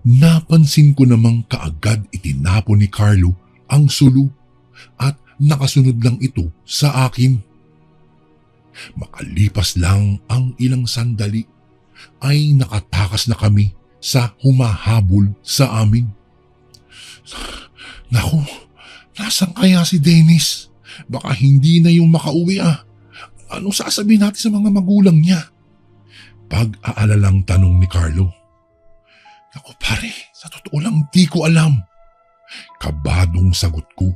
Napansin ko namang kaagad itinapon ni Carlo ang sulo at nakasunod lang ito sa akin. Makalipas lang ang ilang sandali ay nakatakas na kami sa humahabol sa amin. Naku, nasan kaya si Dennis? Baka hindi na yung makauwi ah. Anong sasabihin natin sa mga magulang niya? Pag-aalalang tanong ni Carlo. Naku pare, sa totoo lang di ko alam. Kabadong sagot ko.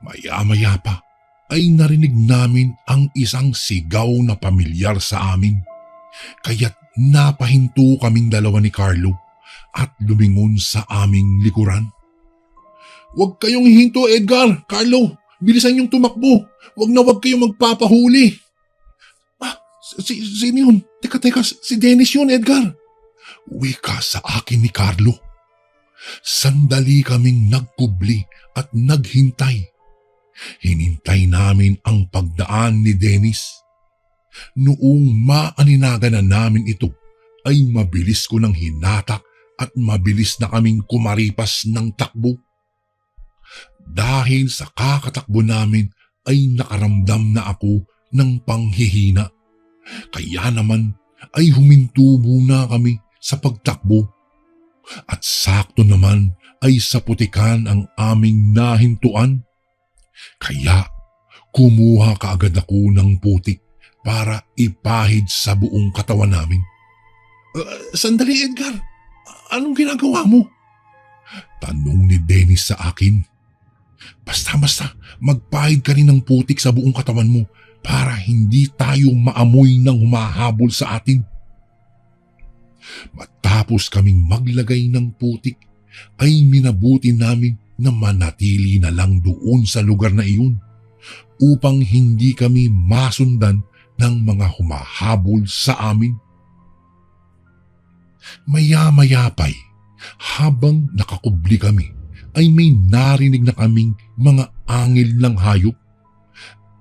Maya-maya pa ay narinig namin ang isang sigaw na pamilyar sa amin. Kaya't napahinto kaming dalawa ni Carlo at lumingon sa aming likuran. Huwag kayong hihinto, Edgar! Carlo, bilisan yung tumakbo. Huwag kayong magpapahuli. Sino yun? Teka, si Dennis yun, Edgar. Wika sa akin ni Carlo. Sandali kaming nagkubli at naghintay. Hinintay namin ang pagdaan ni Dennis. Noong maaninagan na namin ito, ay mabilis ko ng hinatak at mabilis na kaming kumaripas ng takbo. Dahil sa kakatakbo namin ay nakaramdam na ako ng panghihina. Kaya naman ay huminto muna kami sa pagtakbo. At sakto naman ay sa putikan ang aming nahintuan. Kaya kumuha kaagad ako ng putik para ipahid sa buong katawan namin. Sandali Edgar, anong ginagawa mo? Tanong ni Dennis sa akin. Basta, magpahid ka rin ng putik sa buong katawan mo para hindi tayo maamoy ng humahabol sa atin. Matapos kaming maglagay ng putik, ay minabuti namin na manatili na lang doon sa lugar na iyon upang hindi kami masundan ng mga humahabol sa amin. Maya-maya pa'y, habang nakakubli kami, ay may narinig na kaming mga angil ng hayop.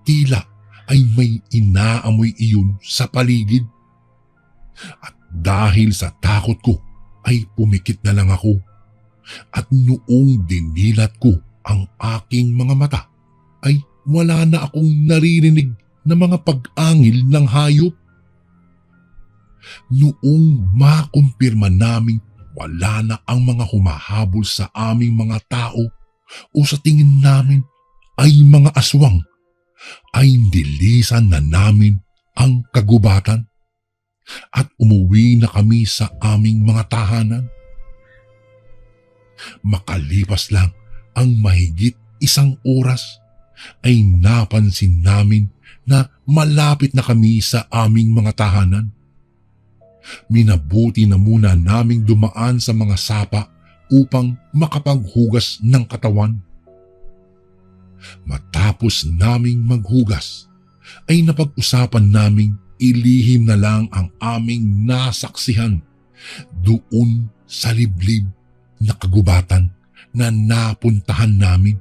Tila ay may inaamoy iyon sa paligid. At dahil sa takot ko ay pumikit na lang ako. At noong dinilat ko ang aking mga mata, ay wala na akong naririnig na mga pag-angil ng hayop. Noong makumpirma naming wala na ang mga humahabol sa aming mga tao o sa tingin namin ay mga aswang, ay nilisan na namin ang kagubatan at umuwi na kami sa aming mga tahanan. Makalipas lang ang mahigit 1 oras ay napansin namin na malapit na kami sa aming mga tahanan. Minabuti na muna naming dumaan sa mga sapa upang makapaghugas ng katawan. Matapos naming maghugas, ay napag-usapan naming ilihim na lang ang aming nasaksihan doon sa liblib na kagubatan na napuntahan namin.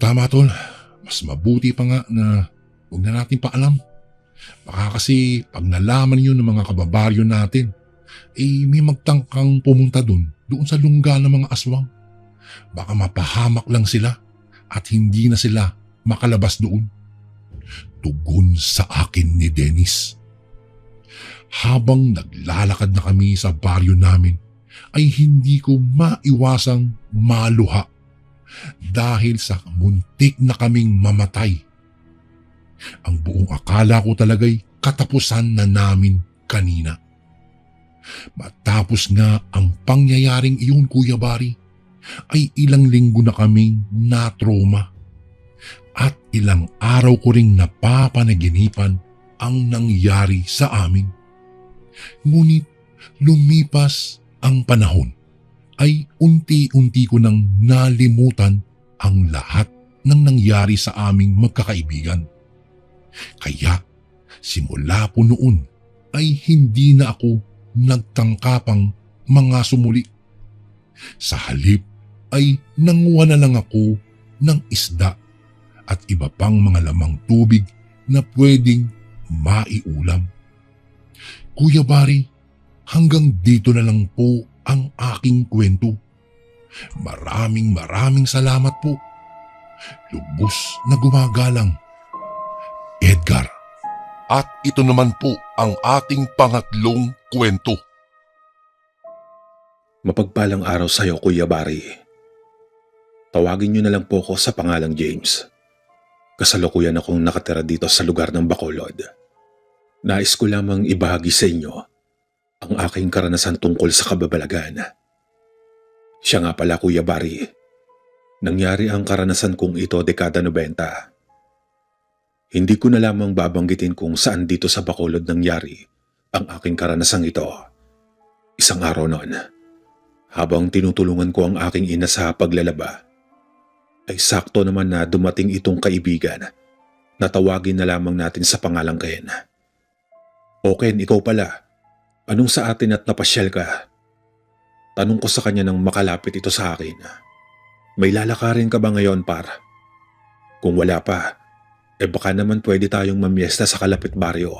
Tama tol, mas mabuti pa nga na huwag na natin paalam. Baka kasi pag nalaman yun ng mga kababaryo natin, may magtangkang pumunta doon sa lungga ng mga aswang. Baka mapahamak lang sila at hindi na sila makalabas doon. Tugon sa akin ni Dennis. Habang naglalakad na kami sa baryo namin, ay hindi ko maiwasang maluha dahil sa muntik na kaming mamatay. Ang buong akala ko talaga'y katapusan na namin kanina. Matapos nga ang pangyayaring iyon, Kuya Bari, ay ilang linggo na kaming na-trauma at ilang araw ko ring napapanaginipan ang nangyari sa amin. Ngunit lumipas ang panahon ay unti-unti ko nang nalimutan ang lahat ng nangyari sa aming magkakaibigan. Kaya simula po noon ay hindi na ako nagtangkapang mga sumuli. Sa halip ay nanguha na lang ako ng isda at iba pang mga lamang tubig na pwedeng maiulam. Kuya Bari, hanggang dito na lang po ang aking kwento. Maraming salamat po. Lubos na gumagalang, Edgar. At ito naman po ang ating pangatlong kwento. Mapagpalang araw sa iyo, Kuya Bari. Tawagin niyo na lang po ako sa pangalang James. Kasalukuyan akong nakatira dito sa lugar ng Bacolod. Nais ko lamang ibahagi sa inyo ang aking karanasan tungkol sa kababalagan. Siya nga pala, Kuya Bari. Nangyari ang karanasan kong ito dekada 90. Hindi ko na lamang babanggitin kung saan dito sa Bacolod nangyari ang aking karanasang ito. Isang araw noon, habang tinutulungan ko ang aking ina sa paglalaba, ay sakto naman na dumating itong kaibigan na tawagin na lamang natin sa pangalang Ken. O Ken, ikaw pala. Anong sa atin at napasyal ka? Tanong ko sa kanya nang makalapit ito sa akin. May lalakarin ka ba ngayon, par? Kung wala pa, baka naman pwede tayong mamiesta sa kalapit baryo.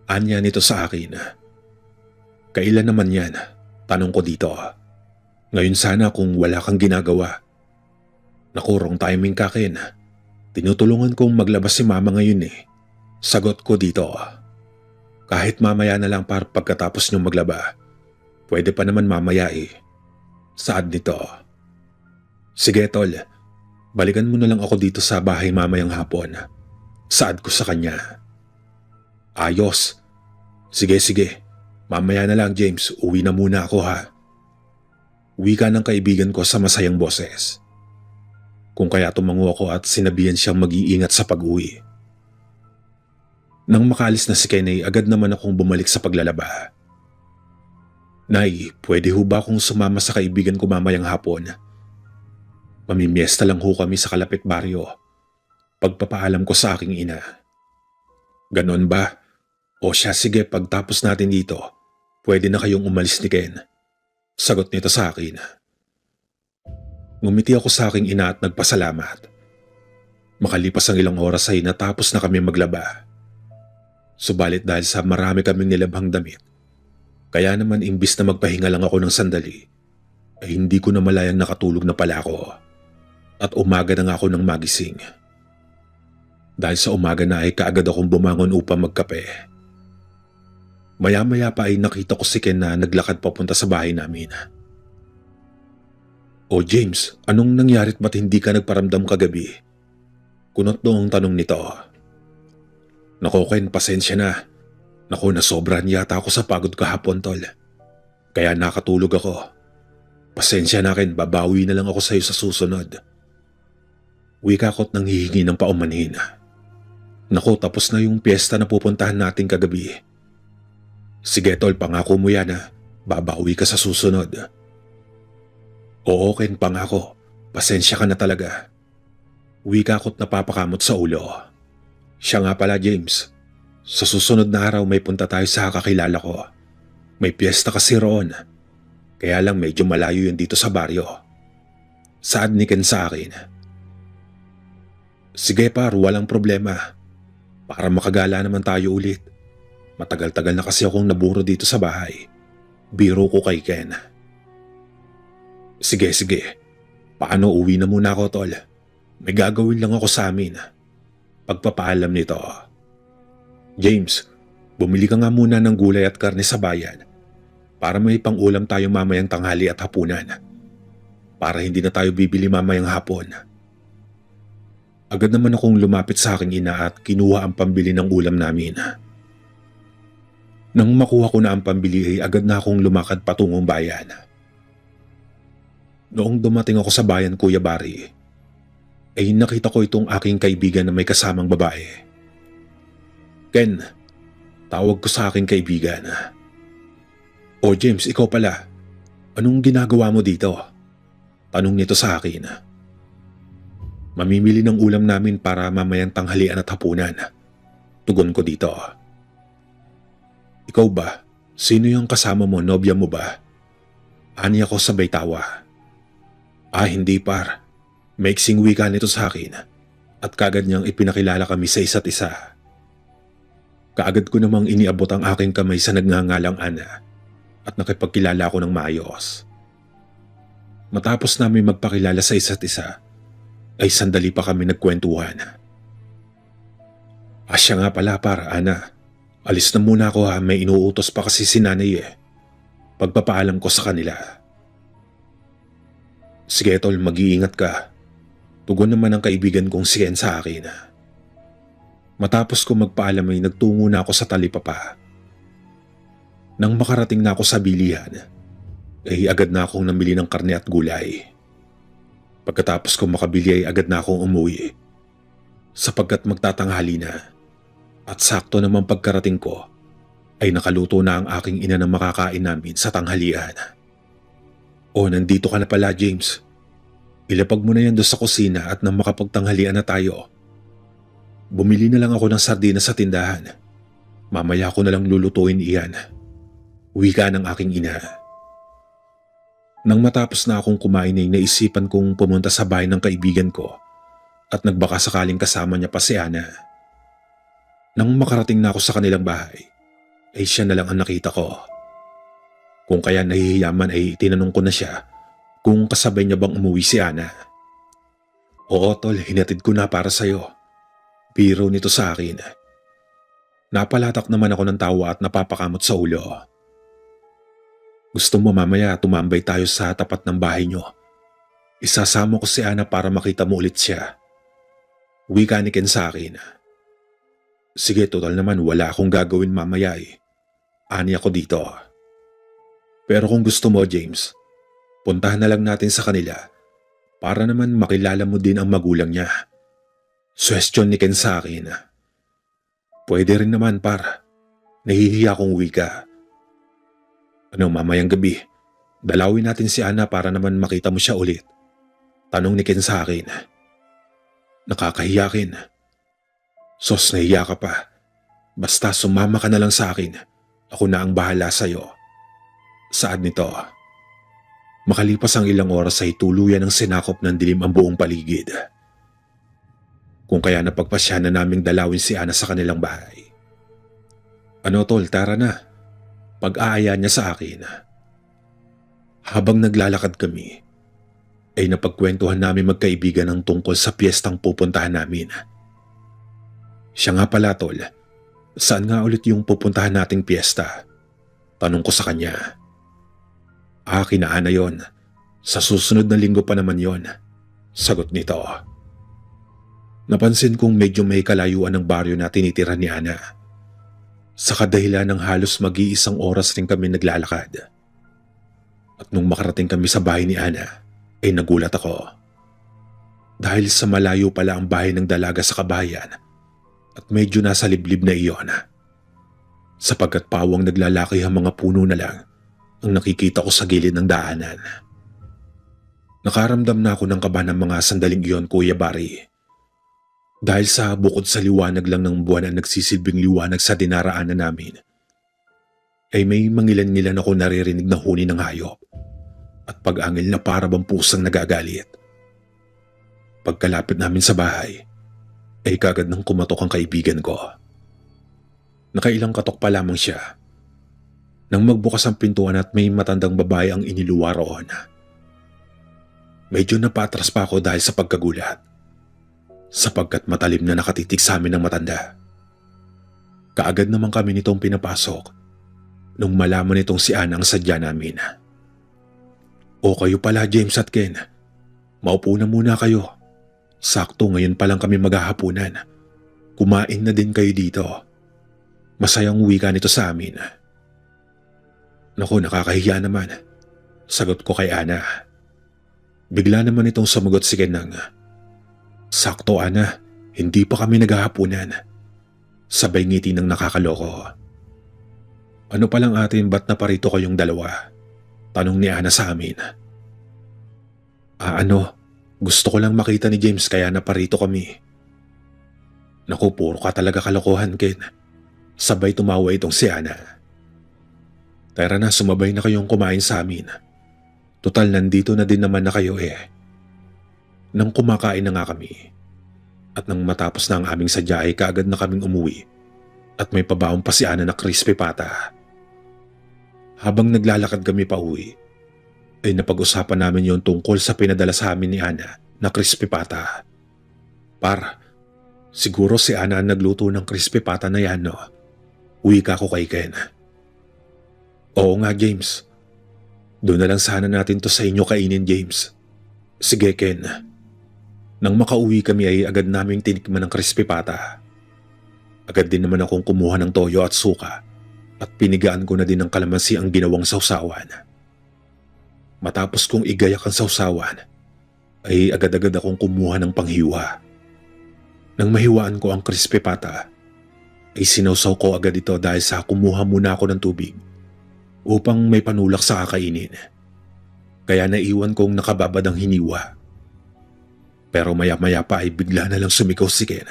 Anya nito sa akin. Kailan naman yan? Tanong ko dito. Ngayon sana kung wala kang ginagawa. Naku, wrong timing ka, Ken. Tinutulungan kong maglabas si mama ngayon eh. Sagot ko dito. Kahit mamaya na lang par pagkatapos niyong maglaba. Pwede pa naman mamaya eh. Saad nito. Sige tol, balikan mo na lang ako dito sa bahay mamayang hapon. Saad ko sa kanya. Ayos. Sige. Mamaya na lang James, uwi na muna ako ha. Uwi ka ng kaibigan ko sa masayang boses. Kung kaya tumango ako at sinabihan siyang mag-iingat sa pag-uwi. Nang makalis na si Ken ay agad naman akong bumalik sa paglalaba. Nay, pwede ho ba akong sumama sa kaibigan ko mamayang hapon? Mamimiesta lang ho kami sa kalapit baryo. Pagpapaalam ko sa aking ina. Ganon ba? O siya, sige, pagtapos natin dito, pwede na kayong umalis ni Ken. Sagot nito sa akin. Ngumiti ako sa aking ina at nagpasalamat. Makalipas ang ilang oras ay natapos na kami maglaba. Subalit dahil sa marami kaming nilabhang damit, kaya naman imbis na magpahinga lang ako ng sandali, ay hindi ko na malayang nakatulog na pala ako at umaga na nga ako ng magising. Dahil sa umaga na ay kaagad akong bumangon upang magkape. Maya-maya pa ay nakita ko si Ken na naglakad papunta sa bahay namin. "O James, anong nangyarit ba't hindi ka nagparamdam kagabi?" Kunot noong tanong nito. "Nako Ken, pasensya na. Naku, nasobrahan yata ako sa pagod kahapon tol. Kaya nakatulog ako. Pasensya na Ken, babawi na lang ako sa'yo sa susunod." Wika ko't nang hihingi ng paumanhin. "Naku, tapos na yung piyesta na pupuntahan natin kagabi. Sige tol, pangako mo yan ha. Babawi ka sa susunod." "Oo Ken, pangako. Pasensya ka na talaga." Wika ko't napapakamot sa ulo. "Siya nga pala James. Sa susunod na araw may punta tayo sa kakilala ko. May piyesta kasi roon. Kaya lang medyo malayo yun dito sa baryo. Saad ni Ken sa akin. "Sige par, walang problema. Para makagala naman tayo ulit. Matagal-tagal na kasi akong naburo dito sa bahay." Biro ko kay Ken. Sige. Paano, uwi na muna ako tol? May gagawin lang ako sa amin." Pagpapaalam nito. "James, bumili ka nga muna ng gulay at karne sa bayan para may pang-ulam tayo mamayang tanghali at hapunan. Para hindi na tayo bibili mamayang hapon." Agad naman akong lumapit sa aking ina at kinuha ang pambili ng ulam namin. Nang makuha ko na ang pambili ay agad na akong lumakad patungong bayan. Noong dumating ako sa bayan, Kuya Barry, ay nakita ko itong aking kaibigan na may kasamang babae. "Ken," tawag ko sa aking kaibigan. "O James, ikaw pala. Anong ginagawa mo dito?" Tanong nito sa akin. "Mamimili ng ulam namin para mamayang tanghalian at hapunan." Tugon ko dito. "Ikaw ba? Sino yung kasama mo? Nobya mo ba?" Ani ako sabay tawa. Hindi par. Maiksing wika nito sa akin at kagad niyang ipinakilala kami sa isa't isa. Kaagad ko namang iniabot ang aking kamay sa nagngangalang Ana at nakipagkilala ako ng maayos. Matapos namin magpakilala sa isa't isa, ay sandali pa kami nagkwentuhan. "Siya nga pala par, Ana. Alis na muna ako ha, may inuutos pa kasi si nanay eh." Pagpapaalam ko sa kanila. "Sige tol, mag-iingat ka." Tugon naman ang kaibigan kong si Ken sa akin. Matapos ko magpaalam ay nagtungo na ako sa talipapa. Nang makarating na ako sa bilihan, ay agad na akong namili ng karne at gulay. Pagkatapos ko makabili ay agad na akong umuwi, sapagkat magtatanghali na. At sakto naman pagkarating ko, ay nakaluto na ang aking ina ng makakain namin sa tanghalian. "O, nandito ka na pala James. Ilapag mo na yan doon sa kusina at nang makapagtanghalian na tayo. Bumili na lang ako ng sardinas sa tindahan. Mamaya ko na lang lulutuin iyan." Wika ng aking ina. Nang matapos na akong kumain ay naisipan kong pumunta sa bahay ng kaibigan ko at nagbaka sakaling kasama niya pa si Ana. Nang makarating na ako sa kanilang bahay, ay siya na lang ang nakita ko. Kung kaya nahihiyaman ay tinanong ko na siya kung kasabay niya bang umuwi si Ana. "Oo tol, hinatid ko na para sa'yo." Biro nito sa akin. Napalatak naman ako ng tawa at napapakamot sa ulo. "Gusto mo mamaya tumambay tayo sa tapat ng bahay niyo? Isasama ko si Ana para makita mo ulit siya." Wika ni Ken sa akin. "Sige, total naman wala akong gagawin mamaya eh. Ani ako dito. Pero kung gusto mo James, puntahan na lang natin sa kanila para naman makilala mo din ang magulang niya." Suwestyon ni Ken sa akin. "Pwede rin naman par. Nahihiya akong wika." Mamayang gabi, dalawin natin si Ana para naman makita mo siya ulit?" Tanong ni Ken sa akin. "Nakakahiya Ken." "Sos, nahiya ka pa. Basta sumama ka na lang sa akin. Ako na ang bahala sa'yo." Saad nito. Makalipas ang ilang oras ay tuluyan ng sinakop ng dilim ang buong paligid. Kung kaya napagpasya na naming dalawin si Ana sa kanilang bahay. "Ano tol, tara na." Pag-aaya niya sa akin. Habang naglalakad kami, ay napagkwentuhan namin magkaibigan ang tungkol sa piyestang pupuntahan namin. Siya nga pala tol, saan nga ulit yung pupuntahan nating piyesta? Tanong ko sa kanya. Kina Ana yon. Sa susunod na linggo pa naman yon. Sagot nito. Napansin kong medyo may kalayuan ng baryo na tinitira ni Ana. Sa kadahilan ng halos mag-iisang oras rin kami naglalakad. At nung makarating kami sa bahay ni Ana, ay nagulat ako. Dahil sa malayo pala ang bahay ng dalaga sa kabahayan at medyo nasa liblib na iyon. Sapagkat pawang naglalaki ang mga puno na lang ang nakikita ko sa gilid ng daanan. Nakaramdam na ako ng kaba ng mga sandaling iyon, Kuya Barry. Dahil sa bukod sa liwanag lang ng buwan na nagsisilbing liwanag sa dinaraanan namin, ay may mangilan-ngilan ako naririnig na huni ng hayop at pag-angil na para bang pusang nagagalit. Pagkalapit namin sa bahay, ay kagad nang kumatok ang kaibigan ko. Nakailang katok pa lamang siya nang magbukas ang pintuan at may matandang babae ang iniluwa roon. Medyo napatras pa ako dahil sa pagkagulat, sapagkat matalim na nakatitig sa amin ng matanda. Kaagad naman kami nitong pinapasok nung malaman nitong si Ana ang sadya namin. O kayo pala, James at Ken. Maupo na muna kayo. Sakto ngayon pa lang kami maghahapunan. Kumain na din kayo dito. Masayang wika nito sa amin. Naku, nakakahiya naman. Sagot ko kay Ana. Bigla naman itong sumagot si Ken ng, sakto Ana, hindi pa kami naghahapunan. Sabay ngiti ng nakakaloko. Ano palang atin, ba't naparito kayong dalawa? Tanong ni Ana sa amin. Gusto ko lang makita ni James kaya naparito kami. Naku, puro ka talaga kalokohan, Ken. Sabay tumawa itong si Ana. Tara na, sumabay na kayong kumain sa amin. Total, nandito na din naman na kayo eh. Nang kumakain na nga kami, at nang matapos na ang aming sadya ay kaagad na kaming umuwi, at may pabaon pa si Ana na crispy pata. Habang naglalakad kami pa uwi, ay napag-usapan namin yon tungkol sa pinadala sa amin ni Ana na crispy pata. Siguro si Ana ang nagluto ng crispy pata na yan, no? Wika ko kay Ken. Oo nga, James. Doon na lang sana natin to sa inyo kainin, James. Sige, Ken. Nang makauwi kami ay agad naming tinikman ng crispy pata. Agad din naman akong kumuha ng toyo at suka at pinigaan ko na din ng kalamansi ang ginawang sausawan. Matapos kong igayak ang sausawan, ay agad-agad akong kumuha ng panghiwa. Nang mahiwaan ko ang crispy pata, ay sinawsaw ko agad ito dahil sa kumuha muna ako ng tubig upang may panulak sa kakainin. Kaya naiwan kong nakababad ang hiniwa. Pero maya-maya pa ay bigla na lang sumigaw si Ken.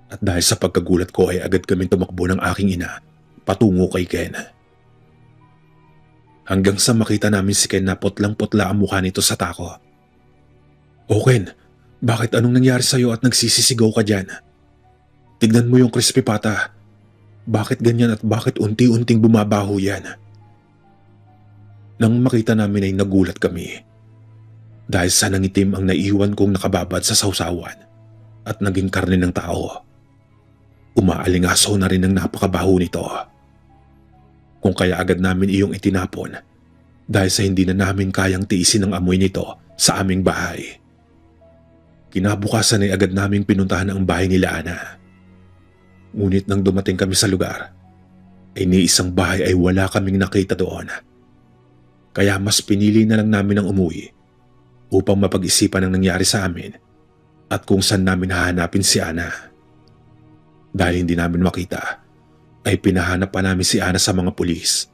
At dahil sa pagkagulat ko ay agad kaming tumakbo ng aking ina patungo kay Ken. Hanggang sa makita namin si Ken na putlang-putla ang mukha nito sa tako. O Ken, bakit anong nangyari sa'yo at nagsisisigaw ka dyan? Tignan mo yung crispy pata. Bakit ganyan at bakit unti-unting bumabaho yan? Nang makita namin ay nagulat kami. Dahil sa nangitim ang naiwan kong nakababad sa sausawan at naging karne ng tao. Umaalingaso na rin ang napakabaho nito. Kung kaya agad namin iyong itinapon dahil sa hindi na namin kayang tiisin ang amoy nito sa aming bahay. Kinabukasan ay agad naming pinuntahan ang bahay nila Ana. Ngunit nang dumating kami sa lugar, ay ni isang bahay ay wala kaming nakita doon. Kaya mas pinili na lang namin ang umuwi upang mapag-isipan ang nangyari sa amin at kung saan namin hahanapin si Ana. Dahil hindi namin makita, ay pinahanap pa namin si Ana sa mga pulis.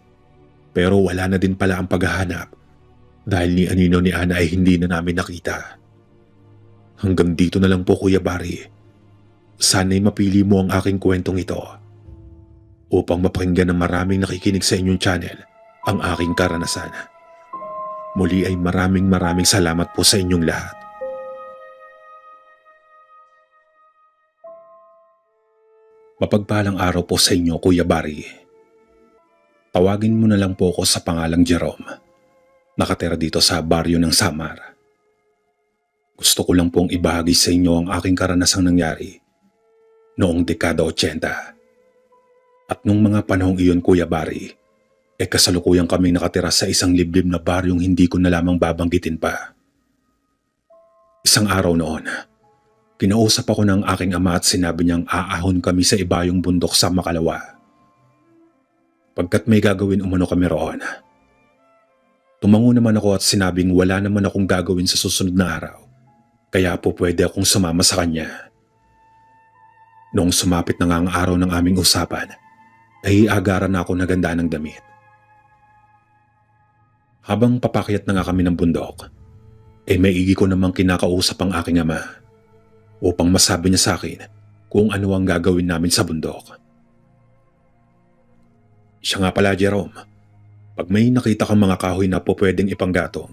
Pero wala na din pala ang paghahanap dahil ni anino ni Ana ay hindi na namin nakita. Hanggang dito na lang po, Kuya Barry. Sana'y mapili mo ang aking kwentong ito upang mapakinggan ng maraming nakikinig sa inyong channel ang aking karanasan. Muli ay maraming salamat po sa inyong lahat. Mapagpalang araw po sa inyo, Kuya Barry. Tawagin mo na lang po ako sa pangalang Jerome. nakatira dito sa baryo ng Samar. Gusto ko lang pong ibahagi sa inyo ang aking karanasang nangyari noong dekada 80. At nung mga panahong iyon, Kuya Barry, kasalukuyang kami nakatira sa isang liblib na baryong hindi ko na lamang babanggitin pa. Isang araw noon, kinausap ako ng aking ama at sinabi niyang aahon kami sa ibayong bundok sa Makalawa. Pagkat may gagawin umano kami roon. Tumango naman ako at sinabing wala naman akong gagawin sa susunod na araw, kaya po pwede akong sumama sa kanya. Noong sumapit na nga ang araw ng aming usapan, ay agaran na ako naganda ng damit. Habang papakyat na nga kami ng bundok, maigi ko namang kinakausap ang aking ama upang masabi niya sa akin kung ano ang gagawin namin sa bundok. Siya nga pala, Jerome, pag may nakita kang mga kahoy na po pwedeng ipanggatong,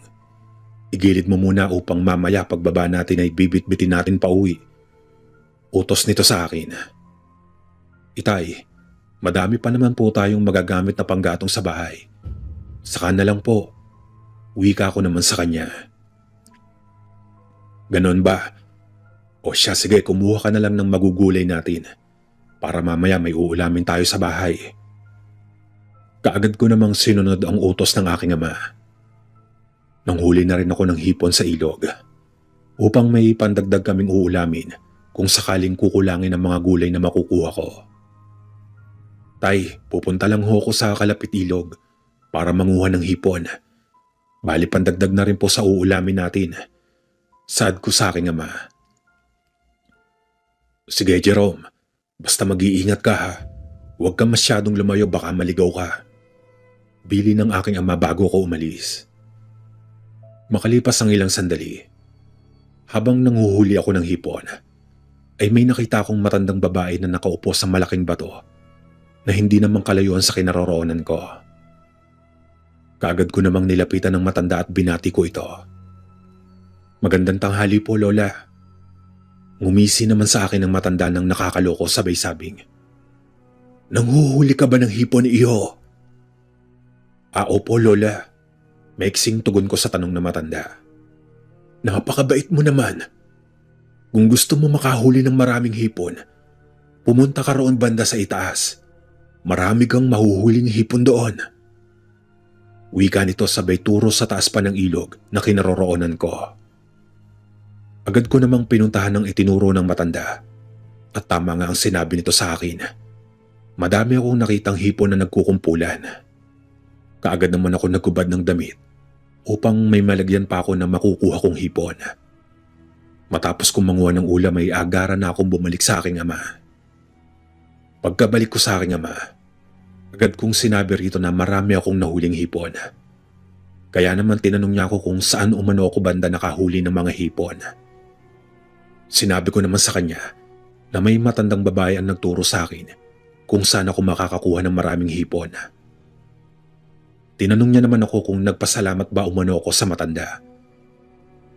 igilid mo muna upang mamaya pagbaba natin ay bibit-bitin natin pauwi. Utos nito sa akin. Itay, madami pa naman po tayong magagamit na panggatong sa bahay. Saka na lang po. Wika ko naman sa kanya. Ganon ba? O siya, sige, kumuha ka na lang ng magugulay natin para mamaya may uulamin tayo sa bahay. Kaagad ko namang sinunod ang utos ng aking ama. Nanghuli na rin ako ng hipon sa ilog upang may pandagdag kaming uulamin kung sakaling kukulangin ang mga gulay na makukuha ko. Tay, pupunta lang ho ko sa kalapit ilog para manguha ng hipon. Bali pandagdag na rin po sa uulamin natin. Saad ko sa aking ama. Sige, Jerome, basta mag-iingat ka ha. Huwag kang masyadong lumayo, baka maligaw ka. Bili ng aking ama bago ko umalis. Makalipas ang ilang sandali, habang nanguhuli ako ng hipon, ay may nakita akong matandang babae na nakaupo sa malaking bato na hindi naman kalayuan sa kinaroroonan ko. Kaagad ko namang nilapitan ng matanda at binati ko ito. Magandang tanghali po, Lola. Ngumisi naman sa akin ang matanda ng nakakaloko sabay sabing, Nanghuhuli ka ba ng hipon, iho? Opo, Lola. Maiksing tugon ko sa tanong na matanda. Napakabait mo naman. Kung gusto mo makahuli ng maraming hipon, pumunta ka roon banda sa itaas. Marami kang mahuhuling hipon doon. Wika nito sabay turo sa taas pa ng ilog na kinaroroonan ko. Agad ko namang pinuntahan ng itinuro ng matanda. At tama nga ang sinabi nito sa akin. Madami akong nakitang hipon na nagkukumpulan. Kaagad naman ako nagubad ng damit upang may malagyan pa ako na makukuha kong hipon. Matapos kong manguha ng ulam ay agaran na akong bumalik sa aking ama. Pagkabalik ko sa aking ama, agad kong sinabi rito na marami akong nahuling hipon. Kaya naman tinanong niya ako kung saan umano ako banda nakahuli ng mga hipon. Sinabi ko naman sa kanya na may matandang babae ang nagturo sa akin kung saan ako makakakuha ng maraming hipon. Tinanong niya naman ako kung nagpasalamat ba umano ako sa matanda.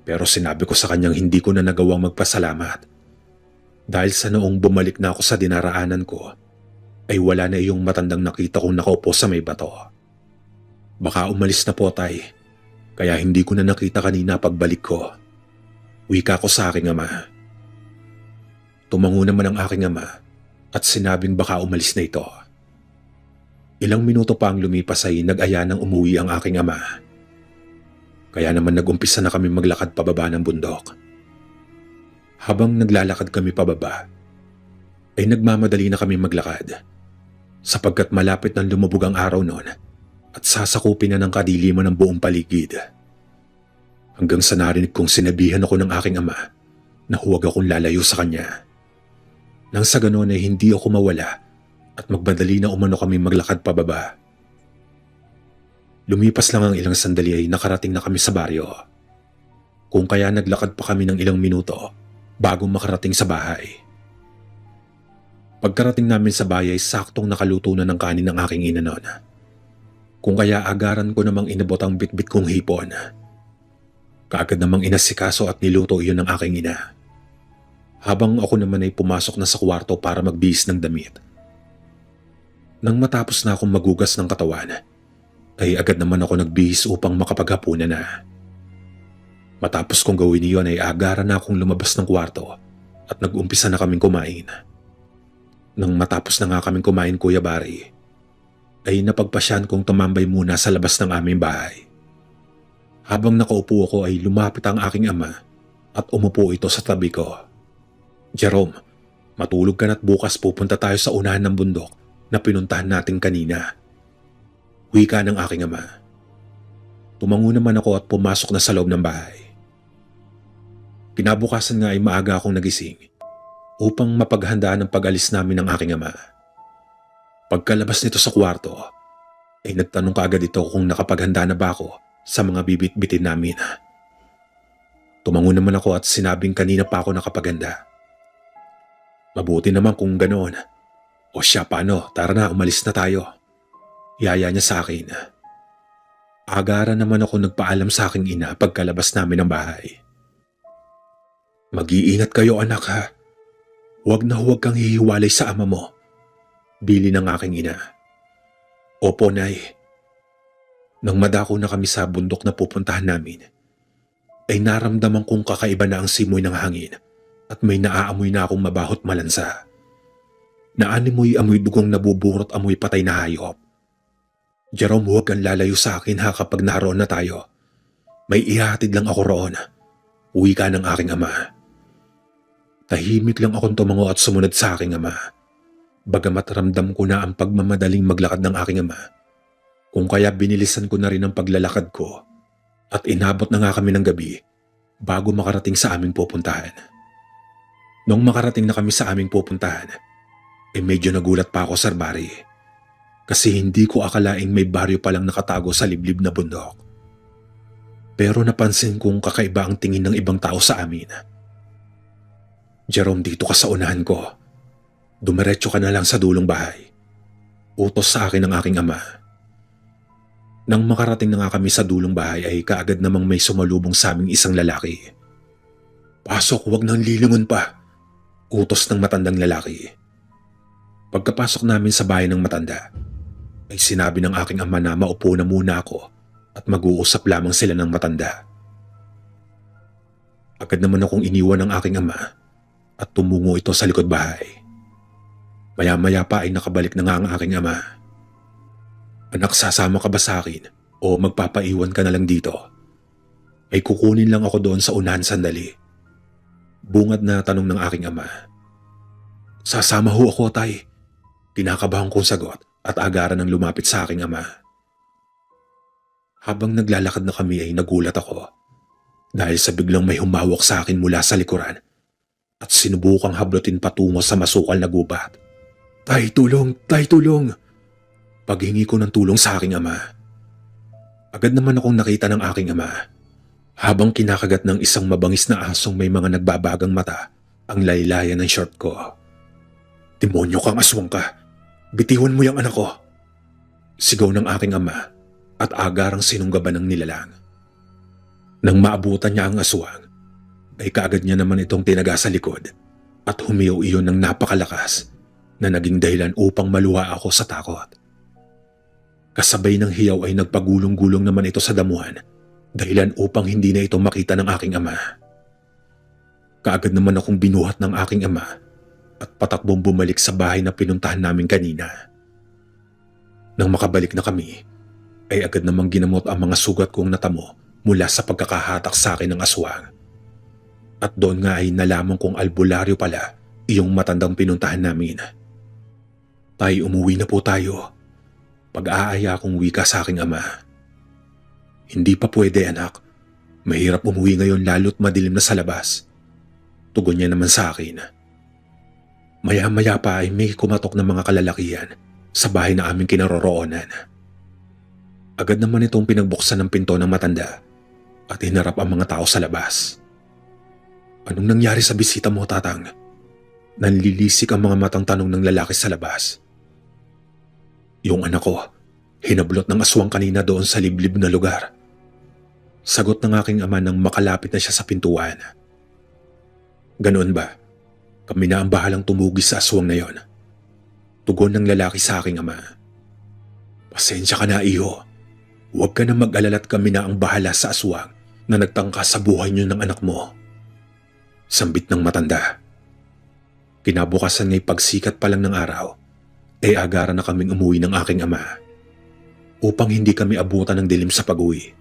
Pero sinabi ko sa kanyang hindi ko na nagawang magpasalamat. Dahil sa noong bumalik na ako sa dinaraanan ko, ay wala na iyong matandang nakita kong nakaupo sa may bato. Baka umalis na po, tay, kaya hindi ko na nakita kanina pagbalik ko. Wika ko sa aking ama. Tumango naman ang aking ama at sinabing baka umalis na ito. Ilang minuto pa ang lumipas ay nag-aya ng umuwi ang aking ama. Kaya naman nag-umpisa na kami maglakad pababa ng bundok. Habang naglalakad kami pababa, ay nagmamadali na kami maglakad sapagkat malapit nang lumubog ang araw noon at sasakupin na ng kadiliman ng buong paligid. Hanggang sa narinig kong sinabihan ako ng aking ama na huwag akong lalayo sa kanya. Nang sa ganon ay hindi ako mawala at magmadali na umano kami maglakad pababa. Lumipas lang ang ilang sandali ay nakarating na kami sa baryo. Kung kaya naglakad pa kami ng ilang minuto bago makarating sa bahay. Pagkarating namin sa bahay ay saktong nakaluto na ng kanin ng aking ina noon. Kung kaya agaran ko namang inabot ang bitbit kong hipon. Kaagad namang inasikaso at niluto iyon ng aking ina. Habang ako naman ay pumasok na sa kwarto para magbihis ng damit. Nang matapos na akong magugas ng katawan, ay agad naman ako nagbihis upang makapaghapunan na. Matapos kong gawin iyon ay agaran na akong lumabas ng kwarto at nag-umpisa na kaming kumain. Nang matapos na nga kaming kumain, Kuya Barry, ay napagpasyan kong tumambay muna sa labas ng aming bahay. Habang nakaupo ako ay lumapit ang aking ama at umupo ito sa tabi ko. Jerome, matulog ka na't bukas pupunta tayo sa unahan ng bundok na pinuntahan natin kanina. Wika ng aking ama. Tumango naman ako at pumasok na sa loob ng bahay. Kinabukasan nga ay maaga akong nagising upang mapaghandaan ang pag-alis namin ng aking ama. Pagkalabas nito sa kwarto, ay nagtanong kaagad ito kung nakapaghanda na ba ako sa mga bibit-bitin namin. Tumango naman ako at sinabing kanina pa ako nakapaghanda. Mabuti naman kung ganoon. O siya, paano? Tara na, umalis na tayo. Yaya niya sa akin. Agaran naman ako nagpaalam sa aking ina pagkalabas namin ng bahay. Mag-iingat kayo, anak, ha? Huwag na huwag kang hihiwalay sa ama mo. Bili ng aking ina. Opo, Nay. Nang madako na kami sa bundok na pupuntahan namin, ay naramdaman kong kakaiba na ang simoy ng hangin at may naaamoy na akong mabahot malansa. Naanimoy amoy dugong nabuburot amoy patay na hayop. Jerome, huwag kang lalayo sa akin ha kapag naroon na tayo. May ihatid lang ako roon. Uwi ka ng aking ama. Tahimik lang akong tumango at sumunod sa aking ama. Bagamat ramdam ko na ang pagmamadaling maglakad ng aking ama, kung kaya binilisan ko na rin ang paglalakad ko at inabot na nga kami ng gabi bago makarating sa aming pupuntahan. Nung makarating na kami sa aming pupuntahan, ay medyo nagulat pa ako, Sir Barry, kasi hindi ko akalaing may baryo palang nakatago sa liblib na bundok. Pero napansin kong kakaiba ang tingin ng ibang tao sa amin. Jerome, dito ka sa unahan ko. Dumiretso ka na lang sa dulong bahay. Utos sa akin ng aking ama. Nang makarating na nga kami sa dulong bahay ay kaagad namang may sumalubong sa aming isang lalaki. Pasok, huwag nang lilingon pa. Utos ng matandang lalaki. Pagkapasok namin sa bahay ng matanda, ay sinabi ng aking ama na maupo na muna ako at mag-uusap lamang sila ng matanda. Agad naman akong iniwan ng aking ama at tumungo ito sa likod bahay. Maya-maya pa ay nakabalik na nga ang aking ama. Anak, sasama ka ba sa akin o magpapaiwan ka na lang dito? Ay kukunin lang ako doon sa unahan sandali. Bungad na tanong ng aking ama. Sasama ho ako, tay. Kinakabahan kong sagot at agaran ng lumapit sa aking ama. Habang naglalakad na kami ay nagulat ako dahil sa biglang may humawak sa akin mula sa likuran at sinubukang hablutin patungo sa masukal na gubat. Tay, tulong! Tay, tulong! Paghingi ko ng tulong sa aking ama. Agad naman akong nakita ng aking ama habang kinakagat ng isang mabangis na asong may mga nagbabagang mata ang laylayan ng short ko. Demonyo kang aswang ka! Bitiwan mo yung anak ko! Sigaw ng aking ama at agarang sinunggaban ng nilalang. Nang maabutan niya ang aswang, ay kaagad niya naman itong tinaga sa likod at humiyaw iyon ng napakalakas na naging dahilan upang maluha ako sa takot. Kasabay ng hiyaw ay nagpagulong-gulong naman ito sa damuhan, dahilan upang hindi na ito makita ng aking ama. Kaagad naman akong binuhat ng aking ama at patakbong bumalik sa bahay na pinuntahan namin kanina. Nang makabalik na kami, ay agad namang ginamot ang mga sugat kong natamo mula sa pagkakahatak sa akin ng aswang. At doon nga ay nalaman kong albularyo pala iyong matandang pinuntahan namin. Tay, umuwi na po tayo. Pag-aaya akong wika sa aking ama. Hindi pa pwede, anak. Mahirap umuwi ngayon lalo't madilim na sa labas. Tugon niya naman sa akin. Maya-maya pa ay may kumatok ng mga kalalakihan sa bahay na aming kinaroroonan. Agad naman itong pinagbuksan ng pinto ng matanda at hinarap ang mga tao sa labas. Anong nangyari sa bisita mo, tatang? Nanlilisik ang mga matang tanong ng lalaki sa labas. Yung anak ko, hinablot ng aswang kanina doon sa liblib na lugar. Sagot ng aking ama nang makalapit na siya sa pintuan. Ganoon ba? Kami na ang bahalang tumugis sa aswang na yon. Tugon ng lalaki sa aking ama. Pasensya ka na, iho. Huwag ka na mag-alala at kami na ang bahala sa aswang na nagtangka sa buhay niyo ng anak mo. Sambit ng matanda. Kinabukasan nga'y pagsikat pa lang ng araw, ay agaran na kaming umuwi ng aking ama upang hindi kami abutan ng dilim sa pag-uwi.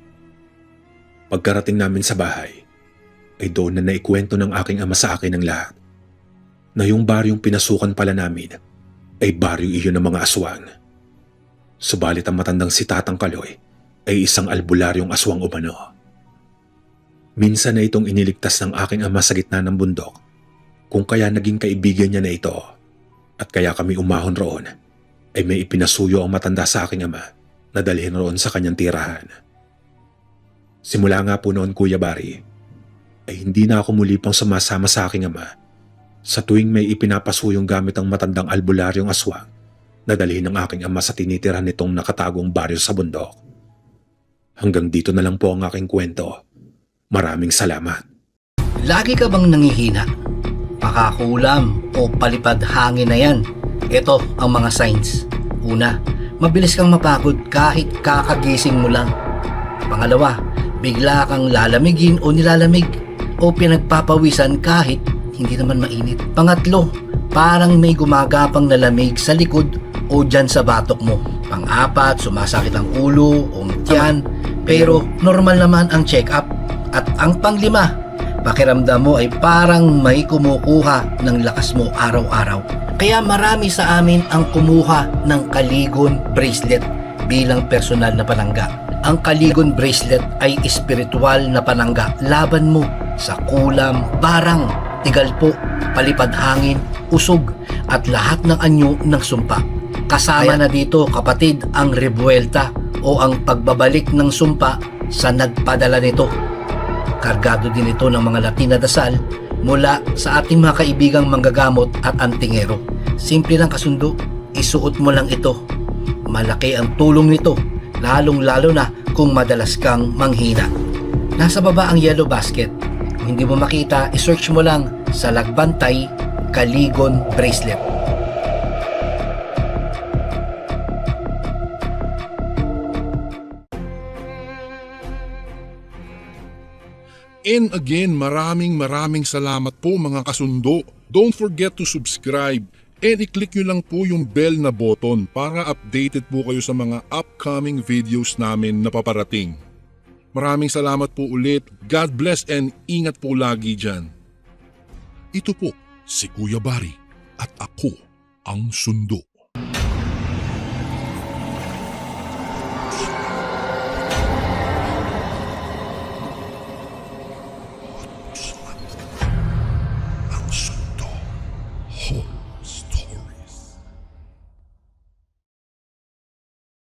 Pagkarating namin sa bahay, ay doon na naikwento ng aking ama sa akin ang lahat na yung baryong pinasukan pala namin ay baryo iyon ng mga aswang. Subalit ang matandang si Tatang Kaloy ay isang albularyong aswang umano. Minsan na itong iniligtas ng aking ama sa gitna ng bundok, kung kaya naging kaibigan niya na ito at kaya kami umahon roon ay may ipinasuyo ang matanda sa aking ama na dalhin roon sa kanyang tirahan. Simula nga po noon, Kuya Barry, ay hindi na ako muli pang sumasama sa aking ama sa tuwing may ipinapasuyong gamit ang matandang albularyong aswang na dalhin ng aking ama sa tinitirahan nitong nakatagong baryo sa bundok. Hanggang dito na lang po ang aking kwento. Maraming salamat. Lagi ka bang nangihina? Pakakulam o palipad hangin na yan? Ito ang mga signs. Una, mabilis kang mapagod kahit kakagising mo lang. Pangalawa, bigla kang lalamigin o nilalamig o pinagpapawisan kahit hindi naman mainit. Pangatlo, parang may gumagapang na lamig sa likod o dyan sa batok mo. Pang-apat, sumasakit ang ulo o tiyan pero normal naman ang check-up. At ang panglima, pakiramdam mo ay parang may kumukuha ng lakas mo araw-araw. Kaya marami sa amin ang kumuha ng Kaligon Bracelet bilang personal na panangga. Ang Kaligon Bracelet ay espiritual na panangga laban mo sa kulam, barang, tigalpo, palipad hangin, usog at lahat ng anyo ng sumpa. Kasama na dito, kapatid, ang rebuelta o ang pagbabalik ng sumpa sa nagpadala nito. Kargado din ito ng mga Latin na dasal mula sa ating mga kaibigang manggagamot at antingero. Simple lang kasundo, isuot mo lang ito. Malaki ang tulong nito, lalong-lalo na kung madalas kang manghina. Nasa baba ang yellow basket. Kung hindi mo makita, isearch mo lang sa Lagbantay Kaligon Bracelet. And again, maraming salamat po mga kasundo. Don't forget to subscribe and i-click nyo lang po yung bell na button para updated po kayo sa mga upcoming videos namin na paparating. Maraming salamat po ulit. God bless and ingat po lagi dyan. Ito po si Kuya Barry at ako ang Sundo.